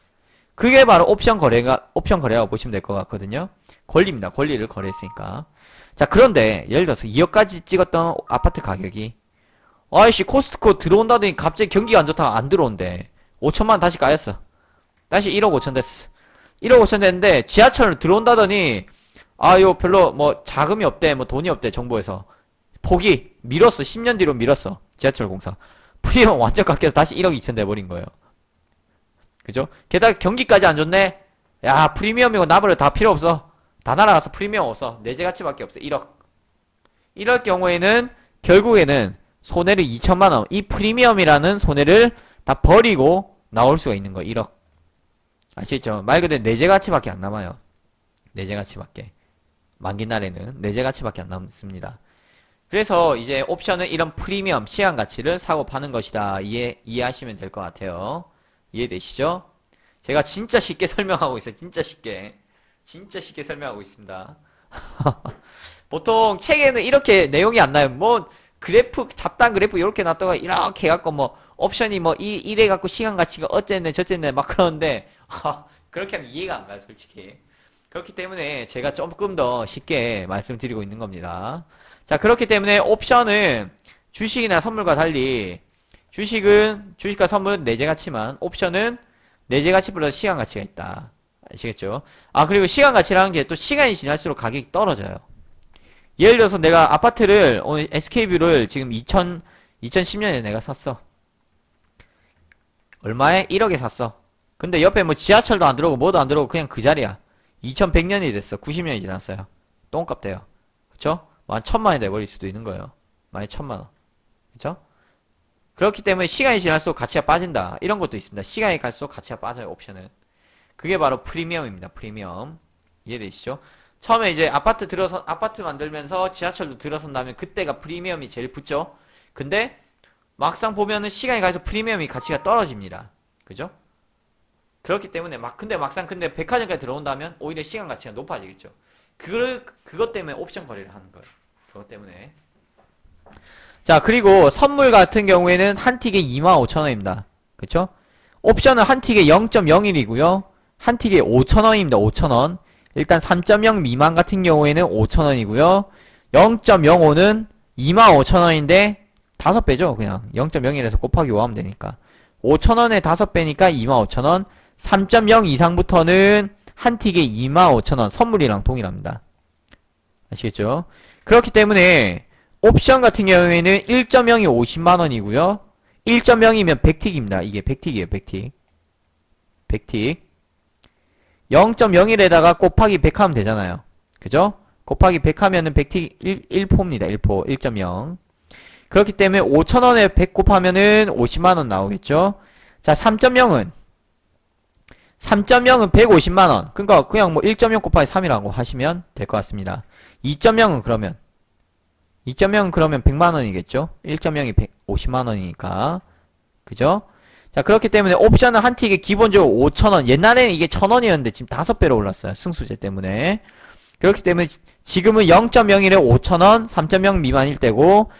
그게 바로 옵션 거래라고 보시면 될 것 같거든요. 권리입니다. 권리를 거래했으니까. 자, 그런데, 예를 들어서 2억까지 찍었던 아파트 가격이, 아이씨, 코스트코 들어온다더니 갑자기 경기가 안 좋다가 안 들어온대. 5천만원 다시 까였어. 다시 1억 5천 됐어. 1억 5천 됐는데, 지하철 들어온다더니, 요 별로 뭐 자금이 없대, 뭐 돈이 없대, 정부에서. 포기. 밀었어. 10년 뒤로 밀었어. 지하철 공사. 프리미엄 완전 깎여서 다시 1억 2천 돼버린 거예요. 그죠? 게다가 경기까지 안 좋네? 야, 프리미엄이고 나버려. 다 필요 없어. 다 날아가서 프리미엄 없어. 내재 가치밖에 없어. 1억. 이럴 경우에는, 결국에는 손해를 2천만원. 이 프리미엄이라는 손해를 다 버리고 나올 수가 있는 거예요. 1억. 아시겠죠? 말 그대로 내재 가치밖에 안 남아요. 내재 가치밖에. 만기 날에는 내재 가치밖에 안 남습니다. 그래서 이제 옵션은 이런 프리미엄 시간 가치를 사고 파는 것이다. 이해하시면 될 것 같아요. 이해되시죠? 제가 진짜 쉽게 설명하고 있어요. 진짜 쉽게 설명하고 있습니다. 보통 책에는 이렇게 내용이 안 나요. 뭐 그래프, 잡다한 그래프 이렇게 놨다가 이렇게 해갖고 뭐 옵션이 뭐 이래갖고 시간 가치가 어쨌네 저쨌네 막 그러는데 그렇게 하면 이해가 안 가요. 솔직히. 그렇기 때문에 제가 조금 더 쉽게 말씀드리고 있는 겁니다. 자, 그렇기 때문에 옵션은 주식이나 선물과 달리 주식과 선물은 내재 가치만, 옵션은 내재 가치 플러스 시간 가치가 있다. 아시겠죠? 그리고 시간 가치라는 게 또 시간이 지날수록 가격이 떨어져요. 예를 들어서 내가 아파트를 오늘 SK뷰를 지금 2010년에 내가 샀어. 얼마에? 1억에 샀어. 근데 옆에 뭐 지하철도 안 들어오고 뭐도 안 들어오고 그냥 그 자리야. 2100년이 됐어. 90년이 지났어요. 똥값 돼요. 그쵸? 뭐 한 1000만원이 돼버릴 수도 있는 거예요. 만약 1000만원. 그쵸? 그렇기 때문에 시간이 지날수록 가치가 빠진다. 이런 것도 있습니다. 시간이 갈수록 가치가 빠져요, 옵션은. 그게 바로 프리미엄입니다, 프리미엄. 이해되시죠? 처음에 이제 아파트 만들면서 지하철도 들어선다면 그때가 프리미엄이 제일 붙죠? 근데 막상 보면은 시간이 가서 프리미엄이 가치가 떨어집니다. 그죠? 그렇기 때문에 근데 백화점까지 들어온다면 오히려 시간 가치가 높아지겠죠. 그것 때문에 옵션 거래를 하는 거예요. 그것 때문에. 자, 그리고 선물 같은 경우에는 한 틱에 25,000원입니다. 그쵸? 옵션은 한 틱에 0.01이고요. 한 틱에 5,000원입니다. 5,000원. 일단 3.0 미만 같은 경우에는 5,000원이고요. 0.05는 25,000원인데 5배죠. 그냥 0.01에서 곱하기 5 하면 되니까. 5,000원에 5배니까 25,000원. 3.0 이상부터는 한 틱에 25,000원. 선물이랑 동일합니다. 아시겠죠? 그렇기 때문에 옵션 같은 경우에는 1.0이 50만원이고요. 1.0이면 100틱입니다. 이게 100틱이에요. 100틱. 100틱. 0.01에다가 곱하기 100 하면 되잖아요. 그죠? 곱하기 100 하면은 100틱 1포입니다. 1포. 1.0. 그렇기 때문에 5,000원에 100 곱하면은 50만원 나오겠죠? 자, 3.0은 150만원. 그러니까 그냥 뭐 1.0 곱하기 3이라고 하시면 될 것 같습니다. 2.0은 그러면 100만원이겠죠? 1.0이 150만원이니까. 그죠? 자, 그렇기 때문에 옵션은 한 틱에 기본적으로 5,000원. 옛날에는 이게 1,000원이었는데 지금 5배로 올랐어요. 승수제 때문에. 그렇기 때문에 지금은 0.01에 5,000원, 3.0 미만일 때고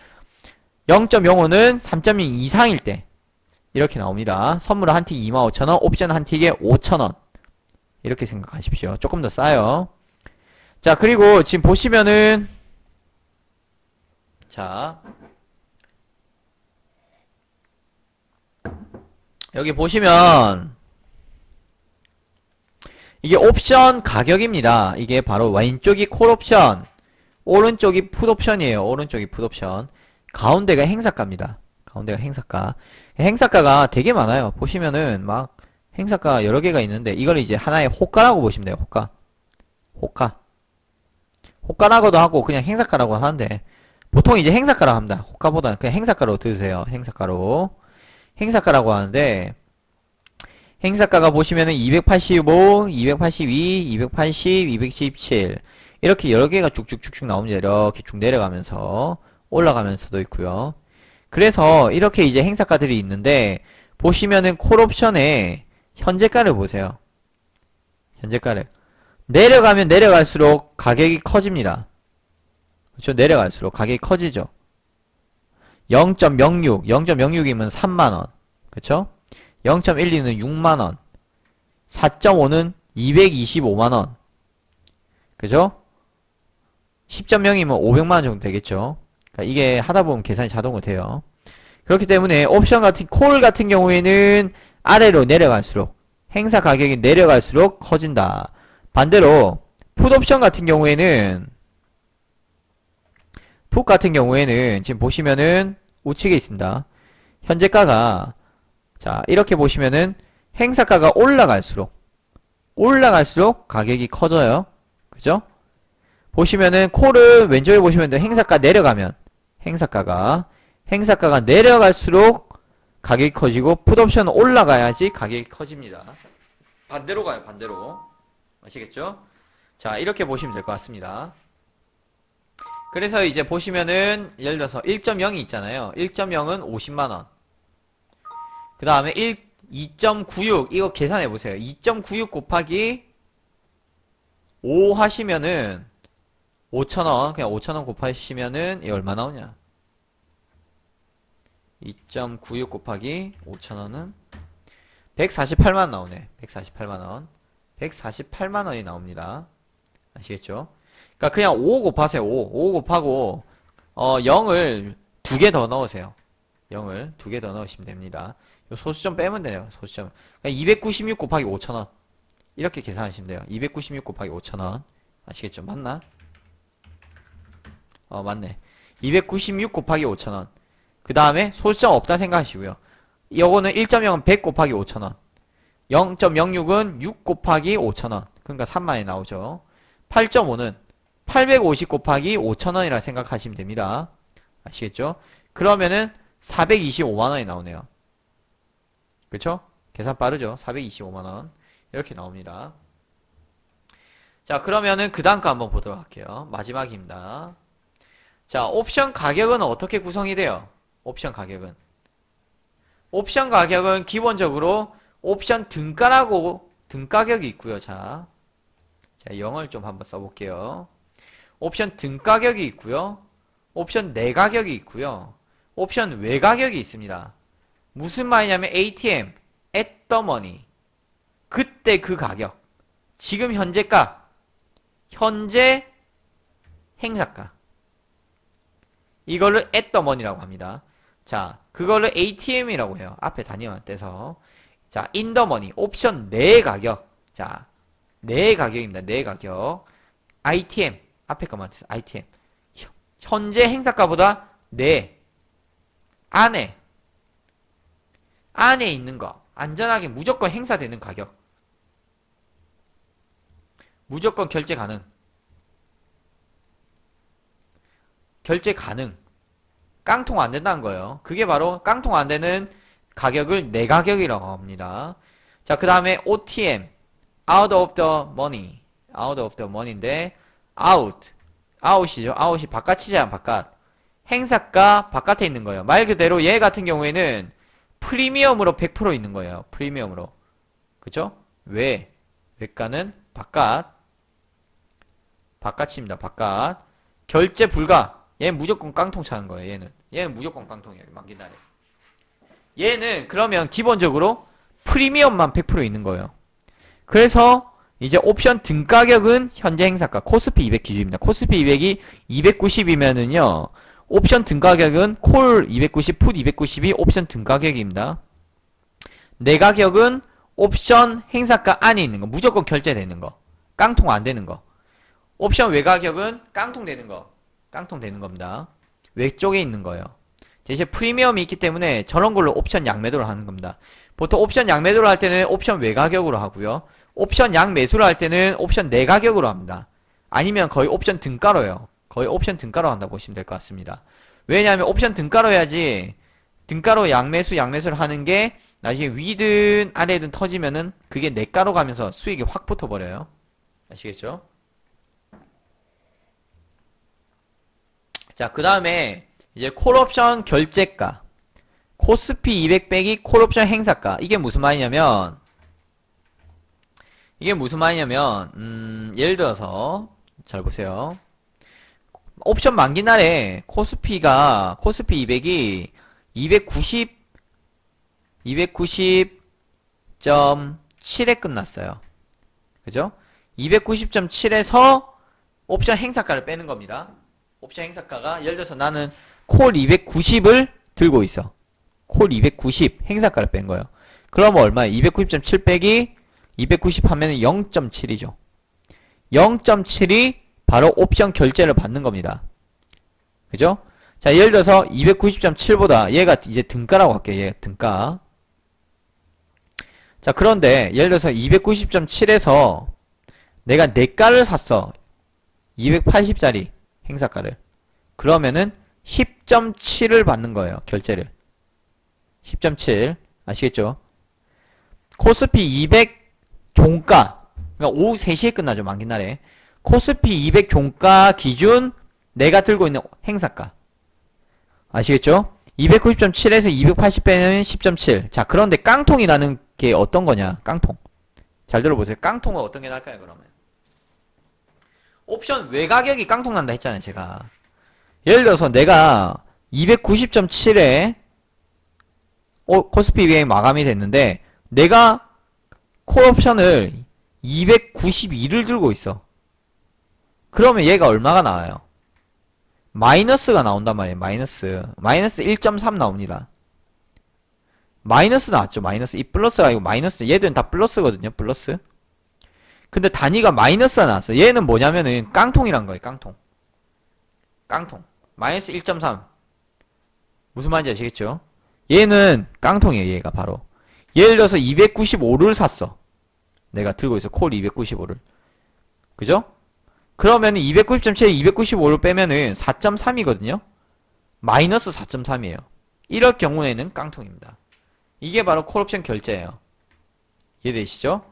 0.05는 3.0 이상일 때 이렇게 나옵니다. 선물은 한 틱 25,000원, 옵션 한 틱에 5,000원. 이렇게 생각하십시오. 조금 더 싸요. 자, 그리고 지금 보시면은 자, 여기 보시면 이게 옵션 가격입니다. 이게 바로 왼쪽이 콜옵션, 오른쪽이 풋옵션이에요. 오른쪽이 풋옵션. 가운데가 행사가입니다. 가운데가 행사가. 행사가가 되게 많아요. 보시면은 막 행사가 여러 개가 있는데 이걸 이제 하나의 호가라고 보시면 돼요. 호가라고도 하고 그냥 행사가라고 하는데 보통 이제 행사가라고 합니다. 호가보다는 그냥 행사가로 들으세요. 행사가라고 하는데 행사가가 보시면은 285, 282, 280, 217 이렇게 여러 개가 쭉쭉쭉쭉 나옵니다. 이렇게 쭉 내려가면서 올라가면서도 있고요. 그래서 이렇게 이제 행사가들이 있는데 보시면은 콜옵션에 현재가를 보세요. 현재가를 내려가면 내려갈수록 가격이 커집니다. 그렇죠? 내려갈수록 가격이 커지죠. 0.06이면 3만원. 그쵸? 0.12는 6만원. 4.5는 225만원. 그죠? 10.0이면 500만원 정도 되겠죠? 그러니까 이게 하다보면 계산이 자동으로 돼요. 그렇기 때문에 콜 같은 경우에는 아래로 내려갈수록 행사 가격이 내려갈수록 커진다. 반대로 풋옵션 같은 경우에는 지금 보시면은 우측에 있습니다. 현재가가 자 이렇게 보시면은 행사가가 올라갈수록 가격이 커져요. 그죠? 보시면은 콜을 왼쪽에 보시면 행사가 내려가면 행사가가 내려갈수록 가격이 커지고 풋옵션은 올라가야지 가격이 커집니다. 반대로 가요. 반대로. 아시겠죠? 자 이렇게 보시면 될 것 같습니다. 그래서 이제 보시면은 예를 들어서 1.0이 있잖아요. 1.0은 50만원. 그 다음에 2.96 이거 계산해 보세요. 2.96 곱하기 5 하시면은 5,000원 그냥 5,000원 곱하시면은 이 얼마 나오냐? 2.96 곱하기 5,000원은 148만원 나오네. 148만원. 148만원이 나옵니다. 아시겠죠? 그러니까 그냥 5 곱하세요. 5 곱하고 0을 2개 더 넣으세요. 0을 2개 더 넣으시면 됩니다. 요 소수점 빼면 돼요. 소수점. 그러니까 296 곱하기 5,000원. 이렇게 계산하시면 돼요. 296 곱하기 5,000원. 아시겠죠? 맞나? 맞네. 296 곱하기 5,000원. 그 다음에 소수점 없다 생각하시고요. 요거는 1.0은 100 곱하기 5,000원. 0.06은 6 곱하기 5,000원. 그러니까 3만원이 나오죠. 8.5는 850 곱하기 5,000원이라 생각하시면 됩니다. 아시겠죠? 그러면은 425만원이 나오네요. 그쵸? 계산 빠르죠? 425만원. 이렇게 나옵니다. 자, 그러면은 그 다음 거 한번 보도록 할게요. 마지막입니다. 자, 옵션 가격은 어떻게 구성이 돼요? 옵션 가격은. 옵션 가격은 기본적으로 옵션 등가라고 등가격이 있고요. 자, 영어를 좀 한번 써볼게요. 옵션 등가격이 있고요. 옵션 내가격이 있고요. 옵션 외가격이 있습니다. 무슨 말이냐면 ATM, at the money. 그때 그 가격. 지금 현재가, 현재 행사가. 이거를 at the money라고 합니다. 자, 그거를 ATM이라고 해요. 앞에 단위만 떼서. 자, in the money. 옵션 내 가격. 자, 내 가격입니다. 내 가격. ITM. 앞에 것만 떼서 ITM. 현재 행사가보다 내 안에 있는 거. 안전하게 무조건 행사되는 가격. 무조건 결제 가능. 결제 가능. 깡통 안 된다는 거예요. 그게 바로 깡통 안 되는 가격을 내 가격이라고 합니다. 자, 그 다음에 OTM. out of the money. out of the money인데, out이죠. out이 바깥이잖아, 바깥. 행사가 바깥에 있는 거예요. 말 그대로 얘 같은 경우에는 프리미엄으로 100% 있는 거예요. 프리미엄으로. 그죠? 외가는 바깥. 바깥입니다. 바깥. 결제 불가. 얘는 무조건 깡통 차는 거예요. 얘는 무조건 깡통이에요. 만기날에. 얘는 그러면 기본적으로 프리미엄만 100% 있는 거예요. 그래서 이제 옵션 등가격은 현재 행사가 코스피 200 기준입니다. 코스피 200이 290이면은요. 옵션 등가격은 콜 290, 풋 290이 옵션 등가격입니다. 내 가격은 옵션 행사가 안에 있는 거. 무조건 결제되는 거. 깡통 안 되는 거. 옵션 외가격은 깡통 되는 거. 깡통 되는 겁니다. 외쪽에 있는 거예요. 대신 프리미엄이 있기 때문에 저런 걸로 옵션 양매도를 하는 겁니다. 보통 옵션 양매도를 할 때는 옵션 외가격으로 하고요. 옵션 양매수를 할 때는 옵션 내가격으로 합니다. 아니면 거의 옵션 등가로요. 거의 옵션 등가로 한다고 보시면 될 것 같습니다. 왜냐하면 옵션 등가로 해야지 등가로 양매수를 하는 게 나중에 위든 아래든 터지면은 그게 내가로 가면서 수익이 확 붙어버려요. 아시겠죠? 자, 그 다음에 이제 콜옵션 결제가 코스피 200 빼기 콜옵션 행사가. 이게 무슨 말이냐면 예를 들어서 잘 보세요. 옵션 만기날에 코스피 200이 290.7에 끝났어요. 그죠? 290.7에서 옵션 행사가를 빼는 겁니다. 옵션 행사가가 예를 들어서 나는 콜 290을 들고 있어. 콜 290 행사가를 뺀 거예요. 그러면 얼마야? 290.7 빼기 290 하면 0.7이죠. 0.7이 바로 옵션 결제를 받는 겁니다. 그죠? 자, 예를 들어서 290.7보다 얘가 이제 등가라고 할게요. 얘 등가. 자, 그런데 예를 들어서 290.7에서 내가 내가를 샀어. 280짜리 행사가를. 그러면은 10.7을 받는 거예요. 결제를. 10.7. 아시겠죠? 코스피 200 종가. 그러니까 오후 3시에 끝나죠. 만기날에. 코스피 200 종가 기준 내가 들고 있는 행사가. 아시겠죠? 290.7에서 280 빼면 10.7. 자, 그런데 깡통이 나는 게 어떤 거냐? 깡통. 잘 들어보세요. 깡통은 어떤 게 날까요, 그러면? 옵션 외가격이 깡통 난다 했잖아요, 제가. 예를 들어서 내가 290.7에 코스피 200이 마감이 됐는데 내가 콜옵션을 292를 들고 있어. 그러면 얘가 얼마가 나와요? 마이너스가 나온단 말이에요. 마이너스 1.3 나옵니다. 마이너스 나왔죠. 마이너스. 이 플러스가 아니고 마이너스. 얘들은 다 플러스거든요. 플러스. 근데 단위가 마이너스가 나왔어. 얘는 뭐냐면은 깡통이란 거예요. 깡통. 마이너스 1.3. 무슨 말인지 아시겠죠? 얘는 깡통이에요. 얘가 바로. 예를 들어서 295를 샀어. 내가 들고 있어. 콜 295를. 그죠? 그러면 290.7에 295를 빼면은 4.3이거든요? 마이너스 4.3이에요. 이럴 경우에는 깡통입니다. 이게 바로 콜옵션 결제예요. 이해되시죠?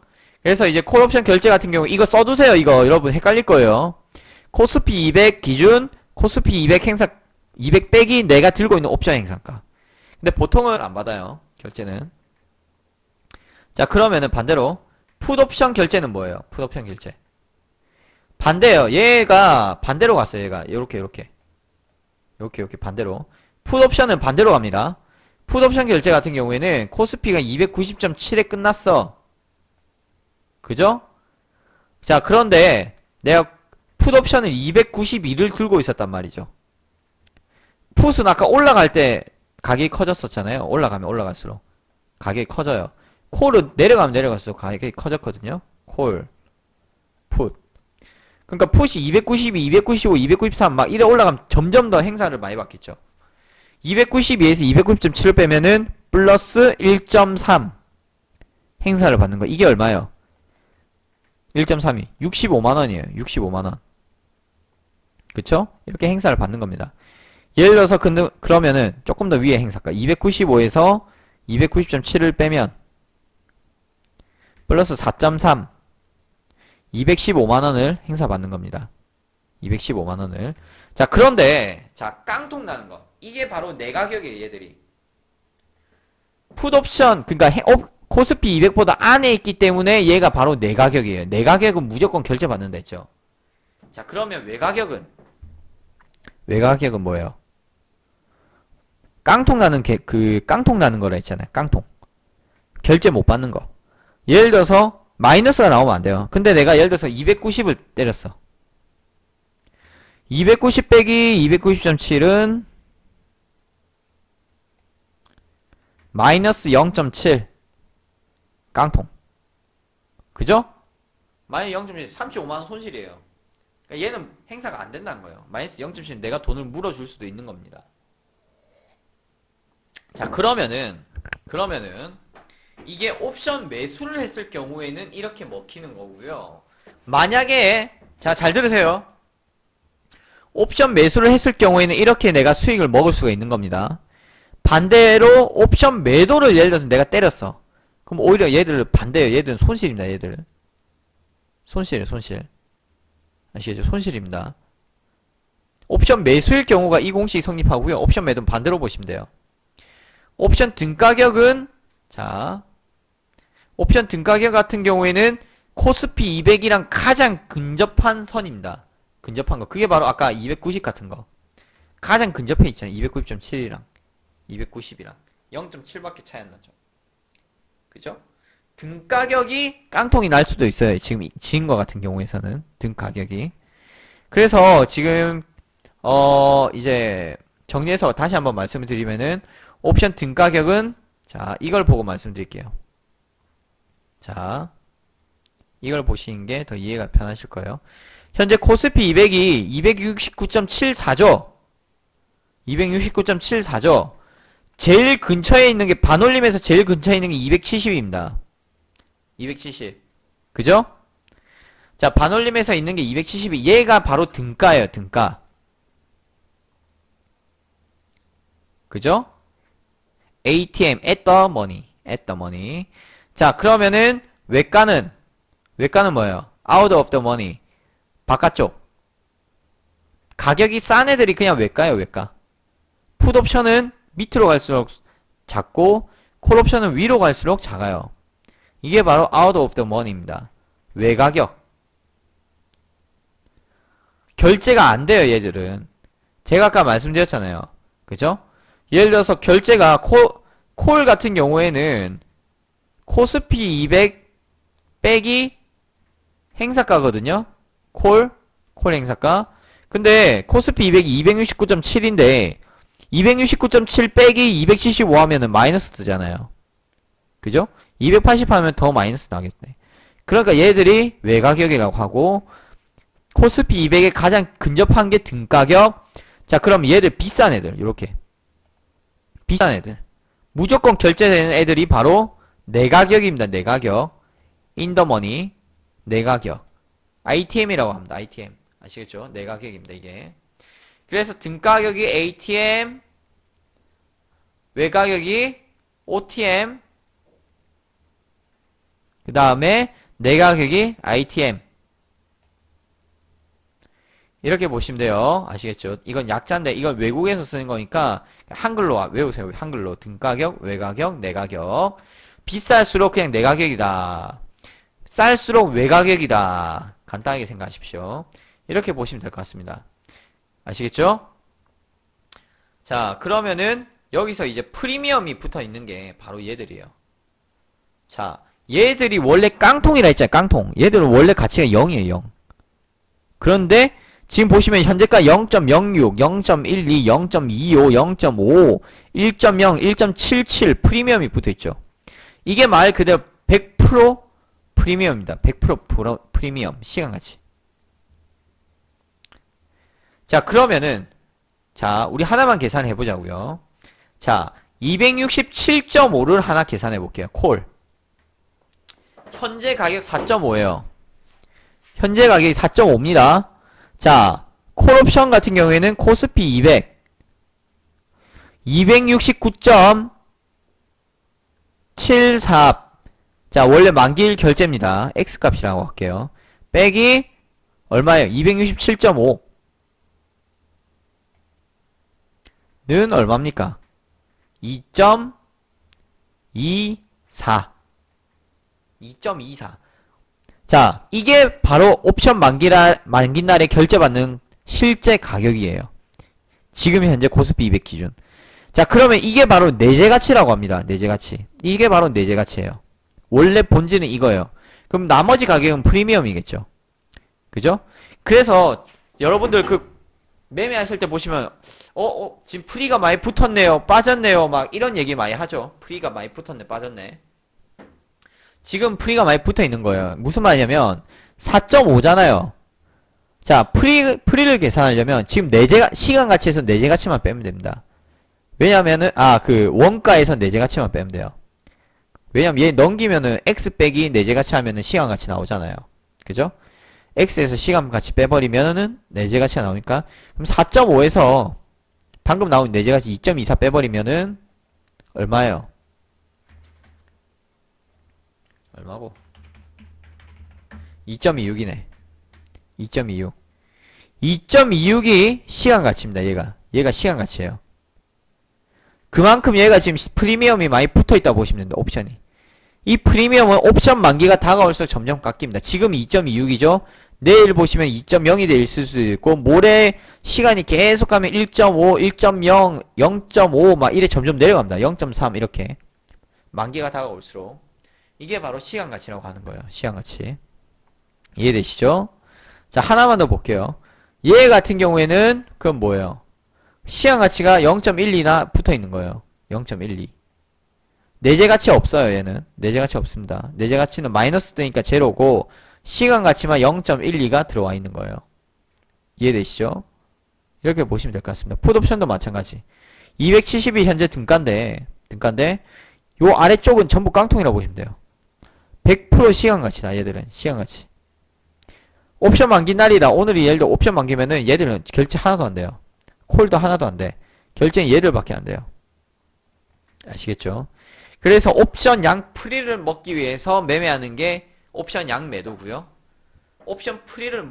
그래서 이제 콜옵션 결제 같은 경우 이거 써두세요. 이거 여러분 헷갈릴 거예요. 코스피 200 기준 코스피 200 행사 200 빼기 내가 들고 있는 옵션 행사가. 근데 보통은 안 받아요. 결제는. 자, 그러면은 반대로 풋옵션 결제는 뭐예요? 풋옵션 결제. 반대예요. 얘가 반대로 갔어요. 얘가 요렇게 반대로. 풋옵션은 반대로 갑니다. 풋옵션 결제 같은 경우에는 코스피가 290.7에 끝났어. 그죠? 자, 그런데 내가 풋옵션을 292를 들고 있었단 말이죠. 풋은 아까 올라갈 때 가격이 커졌었잖아요. 올라가면 올라갈수록 가격이 커져요. 콜은 내려가면 내려갈수록 가격이 커졌거든요. 콜, 풋. 그러니까 풋이 292, 295, 293 막 이래 올라가면 점점 더 행사를 많이 받겠죠. 292에서 290.7을 빼면은 플러스 1.3 행사를 받는 거. 이게 얼마예요? 1.32 65만원이에요. 65만원. 그쵸? 이렇게 행사를 받는 겁니다. 예를 들어서 그러면은 조금 더 위에 행사가 295에서 290.7을 빼면 플러스 4.3 215만원을 행사받는 겁니다. 215만원을. 자, 그런데 자, 깡통 나는 거. 이게 바로 내 가격이에요. 얘들이. 풋옵션 그러니까 코스피 200보다 안에 있기 때문에 얘가 바로 내 가격이에요. 내 가격은 무조건 결제받는다 했죠. 자, 그러면 외가격은 뭐예요? 깡통 나는 깡통 나는 거라 했잖아요. 깡통. 결제 못 받는 거. 예를 들어서 마이너스가 나오면 안 돼요. 근데 내가 예를 들어서 290을 때렸어. 290 빼기 290.7은 마이너스 0.7 깡통. 그죠? 마이너스 0.7 35만원 손실이에요. 그러니까 얘는 행사가 안 된다는 거예요. 마이너스 0.7은 내가 돈을 물어줄 수도 있는 겁니다. 자, 그러면은 이게 옵션 매수를 했을 경우에는 이렇게 먹히는 거고요. 만약에 자, 잘 들으세요. 옵션 매수를 했을 경우에는 이렇게 내가 수익을 먹을 수가 있는 겁니다. 반대로 옵션 매도를 예를 들어서 내가 때렸어. 그럼 오히려 얘들 반대예요. 얘들은 손실입니다. 얘들. 손실. 아시겠죠? 손실입니다. 옵션 매수일 경우가 이 공식이 성립하고요. 옵션 매도는 반대로 보시면 돼요. 옵션 등가격은 자, 옵션 등가격 같은 경우에는 코스피 200이랑 가장 근접한 선입니다. 근접한 거. 그게 바로 아까 290 같은 거. 가장 근접해 있잖아요. 290.7이랑 290이랑 0.7밖에 차이 안 나죠. 그죠? 등가격이 깡통이 날 수도 있어요. 지금 지은 거 같은 경우에서는 등가격이. 그래서 지금 이제 정리해서 다시 한번 말씀을 드리면은 옵션 등가격은 자, 이걸 보고 말씀드릴게요. 자, 이걸 보시는 게 더 이해가 편하실 거예요. 현재 코스피 200이 269.74죠? 269.74죠? 제일 근처에 있는 게 반올림에서 제일 근처에 있는 게 270입니다. 270. 그죠? 자, 반올림에서 있는 게 270이 얘가 바로 등가예요. 등가. 그죠? ATM at the money. 자, 그러면은 외가는 뭐예요? out of the money. 바깥쪽. 가격이 싼 애들이 그냥 외가예요. 외가. 풋옵션은 밑으로 갈수록 작고 콜옵션은 위로 갈수록 작아요. 이게 바로 out of the money입니다. 외가격. 결제가 안 돼요. 얘들은. 제가 아까 말씀드렸잖아요. 그죠? 예를 들어서 결제가 콜 같은 경우에는 코스피 200 빼기 행사가거든요. 콜 행사가. 근데 코스피 200이 269.7인데 269.7 빼기 275 하면은 마이너스 뜨잖아요. 그죠? 280 하면 더 마이너스 나겠네. 그러니까 얘들이 외가격이라고 하고 코스피 200에 가장 근접한 게 등가격. 자, 그럼 얘들 비싼 애들 요렇게 비싼 애들 무조건 결제되는 애들이 바로 내가격입니다. 내가격. 인더머니 내가격. ITM이라고 합니다. ITM. 아시겠죠? 내가격입니다. 이게. 그래서 등가격이 ATM 외가격이 OTM, 그 다음에 내가격이 ITM. 이렇게 보시면 돼요. 아시겠죠? 이건 약자인데 이건 외국에서 쓰는 거니까 한글로 외우세요. 한글로. 등가격, 외가격, 내가격. 비쌀수록 그냥 내가격이다. 쌀수록 외가격이다. 간단하게 생각하십시오. 이렇게 보시면 될 것 같습니다. 아시겠죠? 자, 그러면은 여기서 이제 프리미엄이 붙어 있는 게 바로 얘들이에요. 자, 얘들이 원래 깡통이라 했잖아요. 깡통. 얘들은 원래 가치가 0이에요. 0. 그런데 지금 보시면 현재가 0.06, 0.12, 0.25, 0.5, 1.0, 1.77 프리미엄이 붙어있죠. 이게 말 그대로 100% 프리미엄입니다. 100% 프리미엄 시간가치. 자, 그러면은 자, 우리 하나만 계산해 보자고요. 자, 267.5를 하나 계산해 볼게요. 콜. 현재 가격 4.5예요. 현재 가격이 4.5입니다. 자, 콜옵션 같은 경우에는 코스피 200 269.74. 자, 원래 만기일 결제입니다. X값이라고 할게요. 빼기 얼마예요? 267.5 는 얼마입니까? 2.24. 2.24. 자, 이게 바로 옵션 만기날에 결제받는 실제 가격이에요. 지금 현재 코스피 200 기준. 자, 그러면 이게 바로 내재가치라고 합니다. 내재가치. 이게 바로 내재가치예요. 원래 본질은 이거예요. 그럼 나머지 가격은 프리미엄이겠죠. 그죠? 그래서 여러분들 매매하실 때 보시면 지금 프리가 많이 붙었네요. 빠졌네요. 막 이런 얘기 많이 하죠. 프리가 많이 붙었네. 빠졌네. 지금 프리가 많이 붙어 있는 거예요. 무슨 말이냐면 4.5잖아요. 자, 프리를 계산하려면 지금 시간가치에서 내재가치만 빼면 됩니다. 왜냐면은 원가에서 내재가치만 빼면 돼요. 왜냐면 얘 넘기면은 X 빼기 내재가치 하면은 시간가치 나오잖아요. 그죠? X에서 시간가치 빼버리면은 내재가치가 나오니까 그럼 4.5에서 방금 나온 내재가치 2.24 빼버리면은 얼마예요? 얼마고? 2.26이네. 2.26. 2.26이 시간가치입니다. 얘가 시간가치예요. 그만큼 얘가 지금 프리미엄이 많이 붙어있다 보시면 됩니다. 옵션이. 이 프리미엄은 옵션 만기가 다가올수록 점점 깎입니다. 지금 2.26이죠? 내일 보시면 2.0이 돼 있을 수도 있고 모레 시간이 계속 가면 1.5, 1.0, 0.5 막 이래 점점 내려갑니다. 0.3 이렇게 만기가 다가올수록 이게 바로 시간가치라고 하는 거예요. 시간가치. 이해되시죠? 자, 하나만 더 볼게요. 얘 같은 경우에는 그건 뭐예요? 시간가치가 0.12나 붙어있는 거예요. 0.12. 내재가치 없어요. 얘는 내재가치 없습니다. 내재가치는 마이너스 뜨니까 제로고 시간가치만 0.12가 들어와 있는 거예요. 이해되시죠? 이렇게 보시면 될 것 같습니다. 풋옵션도 마찬가지. 270이 현재 등가인데 요 아래쪽은 전부 깡통이라고 보시면 돼요. 100% 시간가치다. 얘들은 시간가치. 옵션 만기 날이다. 오늘이 예를 들어 옵션 만기면은 얘들은 결제 하나도 안 돼요. 콜도 하나도 안 돼. 결제는 얘들밖에 안 돼요. 아시겠죠? 그래서 옵션 양 프리를 먹기 위해서 매매하는 게 옵션 양 매도고요. 옵션 프리가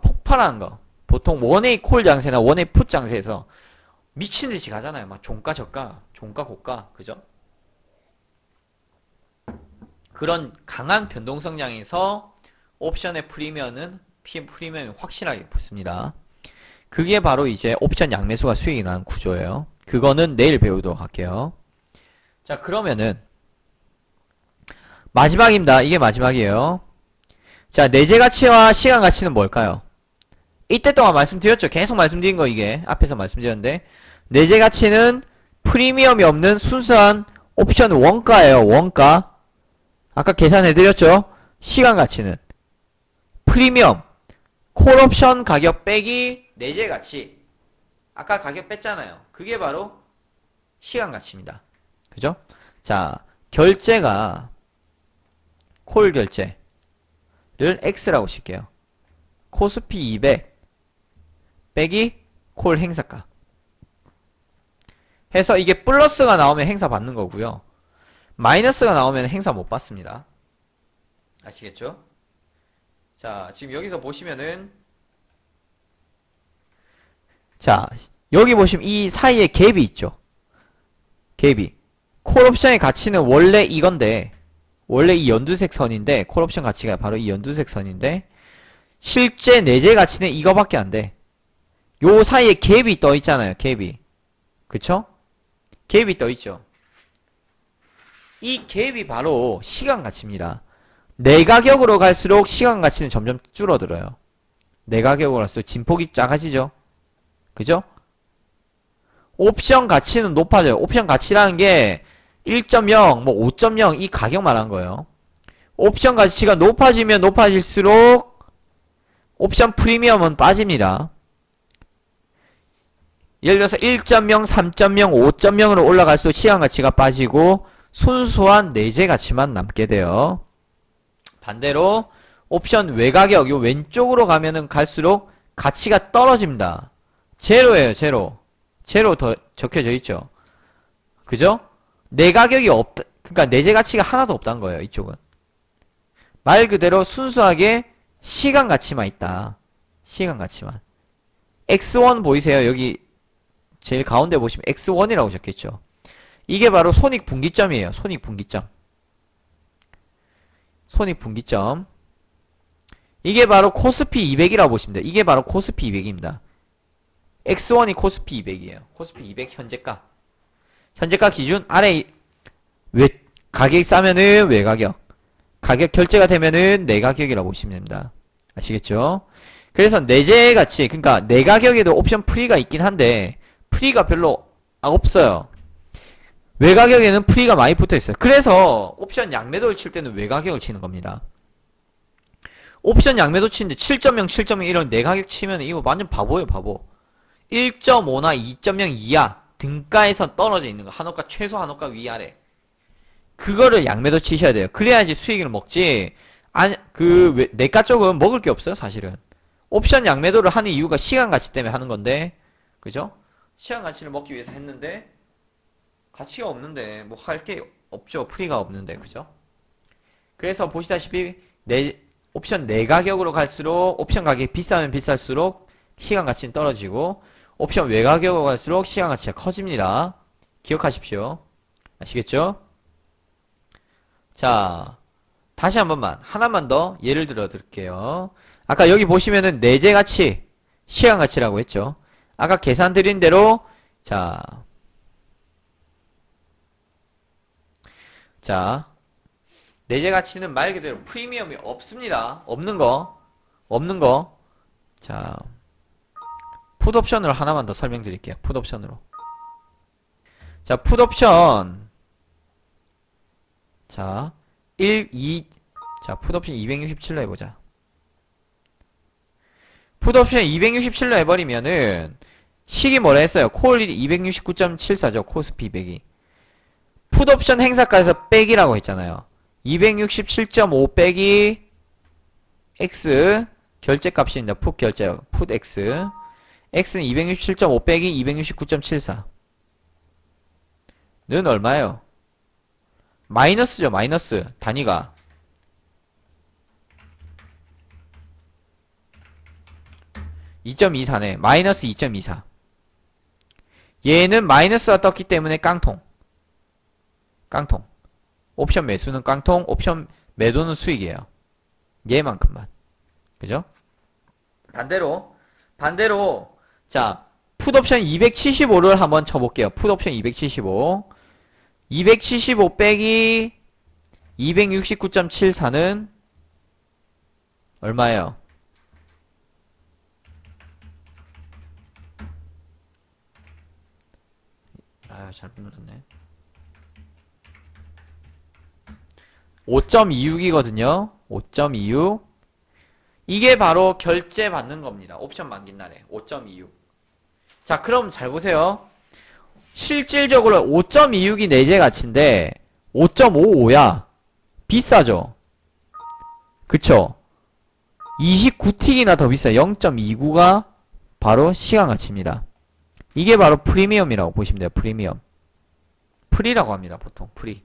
폭발하는 거. 보통 원웨이 콜 장세나 원웨이 풋 장세에서 미친듯이 가잖아요. 막 종가 저가, 종가 고가. 그죠? 그런 강한 변동성량에서 옵션의 프리미엄이 확실하게 붙습니다. 그게 바로 이제 옵션 양매수가 수익이 나는 구조예요. 그거는 내일 배우도록 할게요. 자, 그러면은 마지막입니다. 이게 마지막이에요. 자, 내재가치와 시간가치는 뭘까요? 이때 동안 말씀드렸죠. 계속 말씀드린 거 이게 앞에서 말씀드렸는데 내재가치는 프리미엄이 없는 순수한 옵션 원가예요. 원가. 아까 계산해드렸죠. 시간가치는 프리미엄 콜옵션 가격 빼기 내재가치. 아까 가격 뺐잖아요. 그게 바로 시간가치입니다. 그죠? 자, 결제가 콜 결제를 X라고 칠게요. 코스피 200 빼기 콜 행사가. 해서 이게 플러스가 나오면 행사 받는 거고요. 마이너스가 나오면 행사 못 받습니다. 아시겠죠? 자, 지금 여기서 보시면은 자, 여기 보시면 이 사이에 갭이 있죠. 갭이. 콜옵션의 가치는 원래 이건데 원래 이 연두색 선인데 콜옵션 가치가 바로 이 연두색 선인데 실제 내재 가치는 이거밖에 안 돼. 요 사이에 갭이 떠 있잖아요. 갭이. 그쵸? 갭이 떠 있죠. 이 갭이 바로 시간 가치입니다. 내가격으로 갈수록 시간 가치는 점점 줄어들어요. 내가격으로 갈수록 진폭이 작아지죠. 그죠? 옵션 가치는 높아져요. 옵션 가치라는 게 1.0, 뭐 5.0 이 가격 말한 거예요. 옵션 가치가 높아지면 높아질수록 옵션 프리미엄은 빠집니다. 예를 들어서 1.0, 3.0, 5.0으로 올라갈수록 시간 가치가 빠지고 순수한 내재 가치만 남게 돼요. 반대로 옵션 외가격 요 왼쪽으로 가면은 갈수록 가치가 떨어집니다. 제로예요. 제로. 제로 더 적혀져 있죠. 그죠? 내가격이 없다. 그러니까 내재 가치가 하나도 없다는 거예요. 이쪽은. 말 그대로 순수하게 시간 가치만 있다. 시간 가치만. X1 보이세요? 여기 제일 가운데 보시면 X1이라고 적혀있죠. 이게 바로 손익분기점이에요. 손익분기점. 손익분기점. 이게 바로 코스피 200이라고 보시면 돼요. 이게 바로 코스피 200입니다. X1이 코스피 200이에요. 코스피 200 현재가. 현재가 기준 아래 가격이 싸면은 외가격. 가격 결제가 되면은 내가격이라고 보시면 됩니다. 아시겠죠? 그래서 내재 가치, 그러니까 내가격에도 옵션 프리가 있긴 한데 프리가 별로 없어요. 외가격에는 프리가 많이 붙어있어요. 그래서 옵션 양매도를 칠 때는 외가격을 치는 겁니다. 옵션 양매도 치는데 7.0, 7.0 이런 내가격 치면 이거 완전 바보예요, 바보. 1.5나 2.0 이하 등가에서 떨어져 있는 거. 한호가 최소 한호가 위아래. 그거를 양매도 치셔야 돼요. 그래야지 수익을 먹지. 아니, 내가 쪽은 먹을 게 없어요, 사실은. 옵션 양매도를 하는 이유가 시간 가치 때문에 하는 건데, 그죠? 시간 가치를 먹기 위해서 했는데, 가치가 없는데, 뭐 할 게 없죠. 프리가 없는데, 그죠? 그래서 보시다시피, 옵션 내가격으로 갈수록, 옵션 가격이 비싸면 비쌀수록, 시간 가치는 떨어지고, 옵션 외가격으로 갈수록 시간 가치가 커집니다. 기억하십시오. 아시겠죠? 자, 다시 한 번만, 하나만 더 예를 들어 드릴게요. 아까 여기 보시면은 내재 가치, 시간 가치라고 했죠. 아까 계산 드린 대로, 자, 내재 가치는 말 그대로 프리미엄이 없습니다. 없는 거. 자, 풋옵션으로 하나만 더 설명드릴게요. 풋옵션으로. 자, 풋옵션. 자, 풋옵션 267로 해보자. 풋옵션 267로 해버리면은, 식이 뭐라 했어요? 콜일이 269.74죠. 코스피 200이. 풋옵션 행사가에서 빼기라고 했잖아요. 267.5 빼기, X, 결제값입니다. 풋 결제, 풋 X. X는 267.5 빼기 269.74. 는 얼마예요? 마이너스죠, 마이너스. 단위가. (2.24네) 마이너스 2.24. 얘는 마이너스가 떴기 때문에 깡통. 옵션 매수는 깡통, 옵션 매도는 수익이에요. 얘만큼만. 그죠? 반대로, 자, 풋옵션 275를 한번 쳐볼게요. 풋옵션 275. 275 빼기 269.74는 얼마예요? 아유, 잘못 눌렀네. 5.26이거든요. 5.26. 이게 바로 결제 받는 겁니다. 옵션 만긴 날에. 5.26. 자, 그럼 잘 보세요. 실질적으로 5.26이 내재 가치인데 5.55야. 비싸죠? 그쵸? 29틱이나 더 비싸요. 0.29가 바로 시간 가치입니다. 이게 바로 프리미엄이라고 보시면 돼요. 프리미엄. 프리라고 합니다. 보통 프리.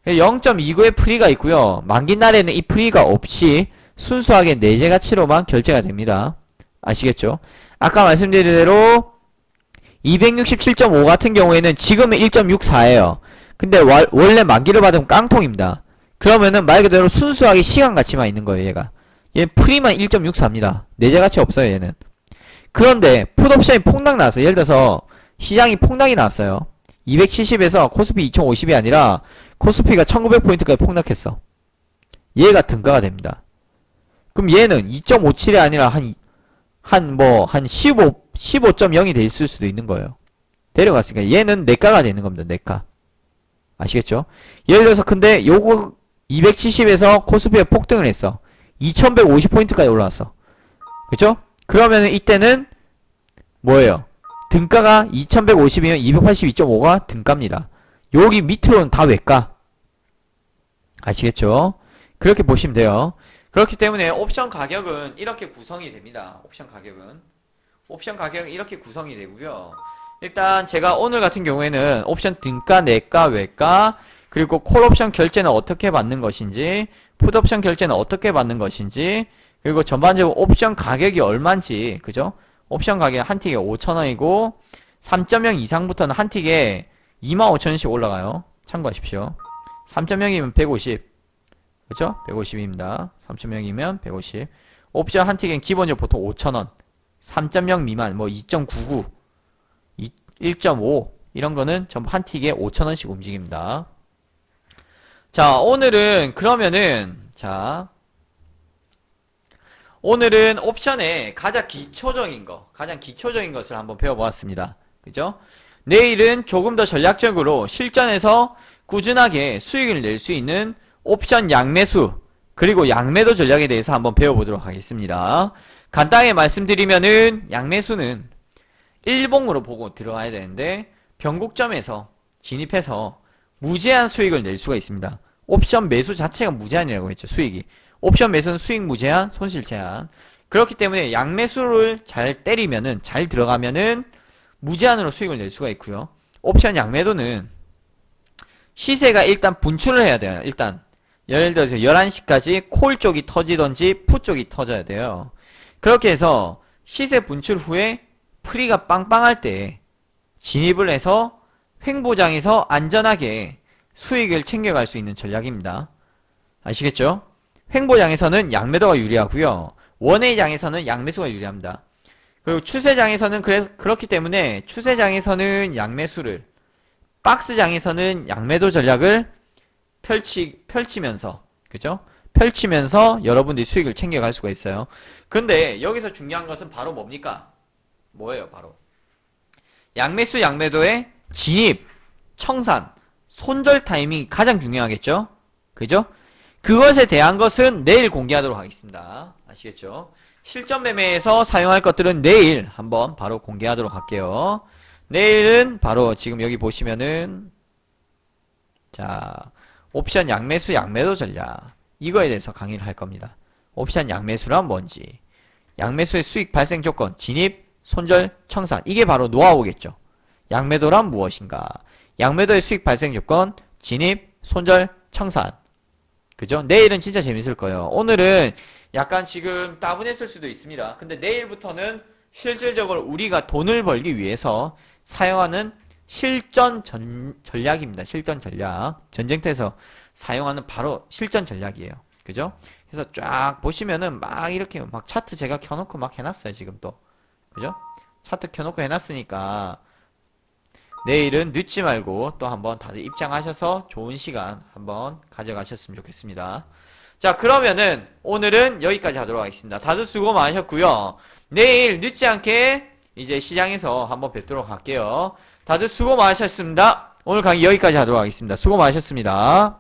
0.29의 프리가 있고요. 만기 날에는 이 프리가 없이 순수하게 내재 가치로만 결제가 됩니다. 아시겠죠? 아까 말씀드린 대로 267.5 같은 경우에는 지금은 1.64예요. 근데 원래 만기를 받으면 깡통입니다. 그러면은 말 그대로 순수하게 시간 가치만 있는 거예요, 얘가. 얘는 프리만 1.64입니다. 내재 가치 없어요, 얘는. 그런데 풋옵션이 폭락 나왔어요. 예를 들어서 시장이 폭락이 나왔어요. 270에서 코스피 2050이 아니라 코스피가 1900포인트까지 폭락했어. 얘가 등가가 됩니다. 그럼 얘는 2.57이 아니라 한 15.0이 돼 있을 수도 있는 거예요. 데려갔으니까 얘는 내가가 되는 겁니다. 내가. 아시겠죠? 예를 들어서 근데 요거 270에서 코스피가 폭등을 했어. 2150포인트까지 올라왔어. 그쵸? 그러면은 이때는 뭐예요? 등가가 2150이면 282.5가 등가입니다. 여기 밑으로는 다 외가. 아시겠죠? 그렇게 보시면 돼요. 그렇기 때문에 옵션 가격은 이렇게 구성이 됩니다. 옵션 가격은 이렇게 구성이 되고요. 일단 제가 오늘 같은 경우에는 옵션 등가, 내가, 외가, 그리고 콜옵션 결제는 어떻게 받는 것인지, 풋옵션 결제는 어떻게 받는 것인지, 그리고 전반적으로 옵션 가격이 얼마인지, 그죠? 옵션 가격 한 틱에 5,000원이고 3.0 이상부터는 한 틱에 25,000원씩 올라가요. 참고하십시오. 3.0이면 150. 그죠? 150입니다. 3.0이면 150. 옵션 한 틱엔 기본적으로 보통 5,000원. 3.0 미만, 뭐 2.99, 1.5 이런 거는 전부 한 틱에 5,000원씩 움직입니다. 자, 오늘은 그러면은 오늘은 옵션의 가장 기초적인 것을 한번 배워보았습니다. 그죠? 내일은 조금 더 전략적으로 실전에서 꾸준하게 수익을 낼 수 있는 옵션 양매수, 그리고 양매도 전략에 대해서 한번 배워보도록 하겠습니다. 간단하게 말씀드리면은 양매수는 일봉으로 보고 들어가야 되는데 변곡점에서 진입해서 무제한 수익을 낼 수가 있습니다. 옵션 매수 자체가 무제한이라고 했죠. 수익이. 옵션 매수는 수익 무제한, 손실 제한. 그렇기 때문에 양매수를 잘 때리면은, 잘 들어가면은 무제한으로 수익을 낼 수가 있고요. 옵션 양매도는 시세가 일단 분출을 해야 돼요. 일단 예를 들어서 11시까지 콜 쪽이 터지던지 풋 쪽이 터져야 돼요. 그렇게 해서 시세 분출 후에 프리가 빵빵할 때 진입을 해서 횡보장에서 안전하게 수익을 챙겨갈 수 있는 전략입니다. 아시겠죠? 횡보장에서는 양매도가 유리하고요. 원회장에서는 양매수가 유리합니다. 그리고 추세장에서는 그렇기 때문에 추세장에서는 양매수를, 박스장에서는 양매도 전략을 펼치면서, 그죠? 펼치면서 여러분들이 수익을 챙겨갈 수가 있어요. 근데 여기서 중요한 것은 바로 뭡니까? 뭐예요, 바로? 양매수, 양매도의 진입, 청산, 손절 타이밍이 가장 중요하겠죠? 그죠? 그것에 대한 것은 내일 공개하도록 하겠습니다. 아시겠죠? 실전 매매에서 사용할 것들은 내일 한번 바로 공개하도록 할게요. 내일은 바로 지금 여기 보시면은 옵션 양매수, 양매도 전략, 이거에 대해서 강의를 할 겁니다. 옵션 양매수란 뭔지, 양매수의 수익 발생 조건, 진입, 손절, 청산, 이게 바로 노하우겠죠. 양매도란 무엇인가, 양매도의 수익 발생 조건, 진입, 손절, 청산. 그죠? 내일은 진짜 재밌을 거예요. 오늘은 약간 지금 따분했을 수도 있습니다. 근데 내일부터는 실질적으로 우리가 돈을 벌기 위해서 사용하는 실전 전략입니다. 실전 전략. 전쟁터에서 사용하는 바로 실전 전략이에요. 그죠? 그래서 쫙 보시면은 막 이렇게 막 차트 제가 켜놓고 막 해놨어요. 지금 또. 그죠? 차트 켜놓고 해놨으니까 내일은 늦지 말고 또 한번 다들 입장하셔서 좋은 시간 한번 가져가셨으면 좋겠습니다. 자, 그러면은 오늘은 여기까지 하도록 하겠습니다. 다들 수고 많으셨고요. 내일 늦지 않게 이제 시장에서 한번 뵙도록 할게요. 다들 수고 많으셨습니다. 오늘 강의 여기까지 하도록 하겠습니다. 수고 많으셨습니다.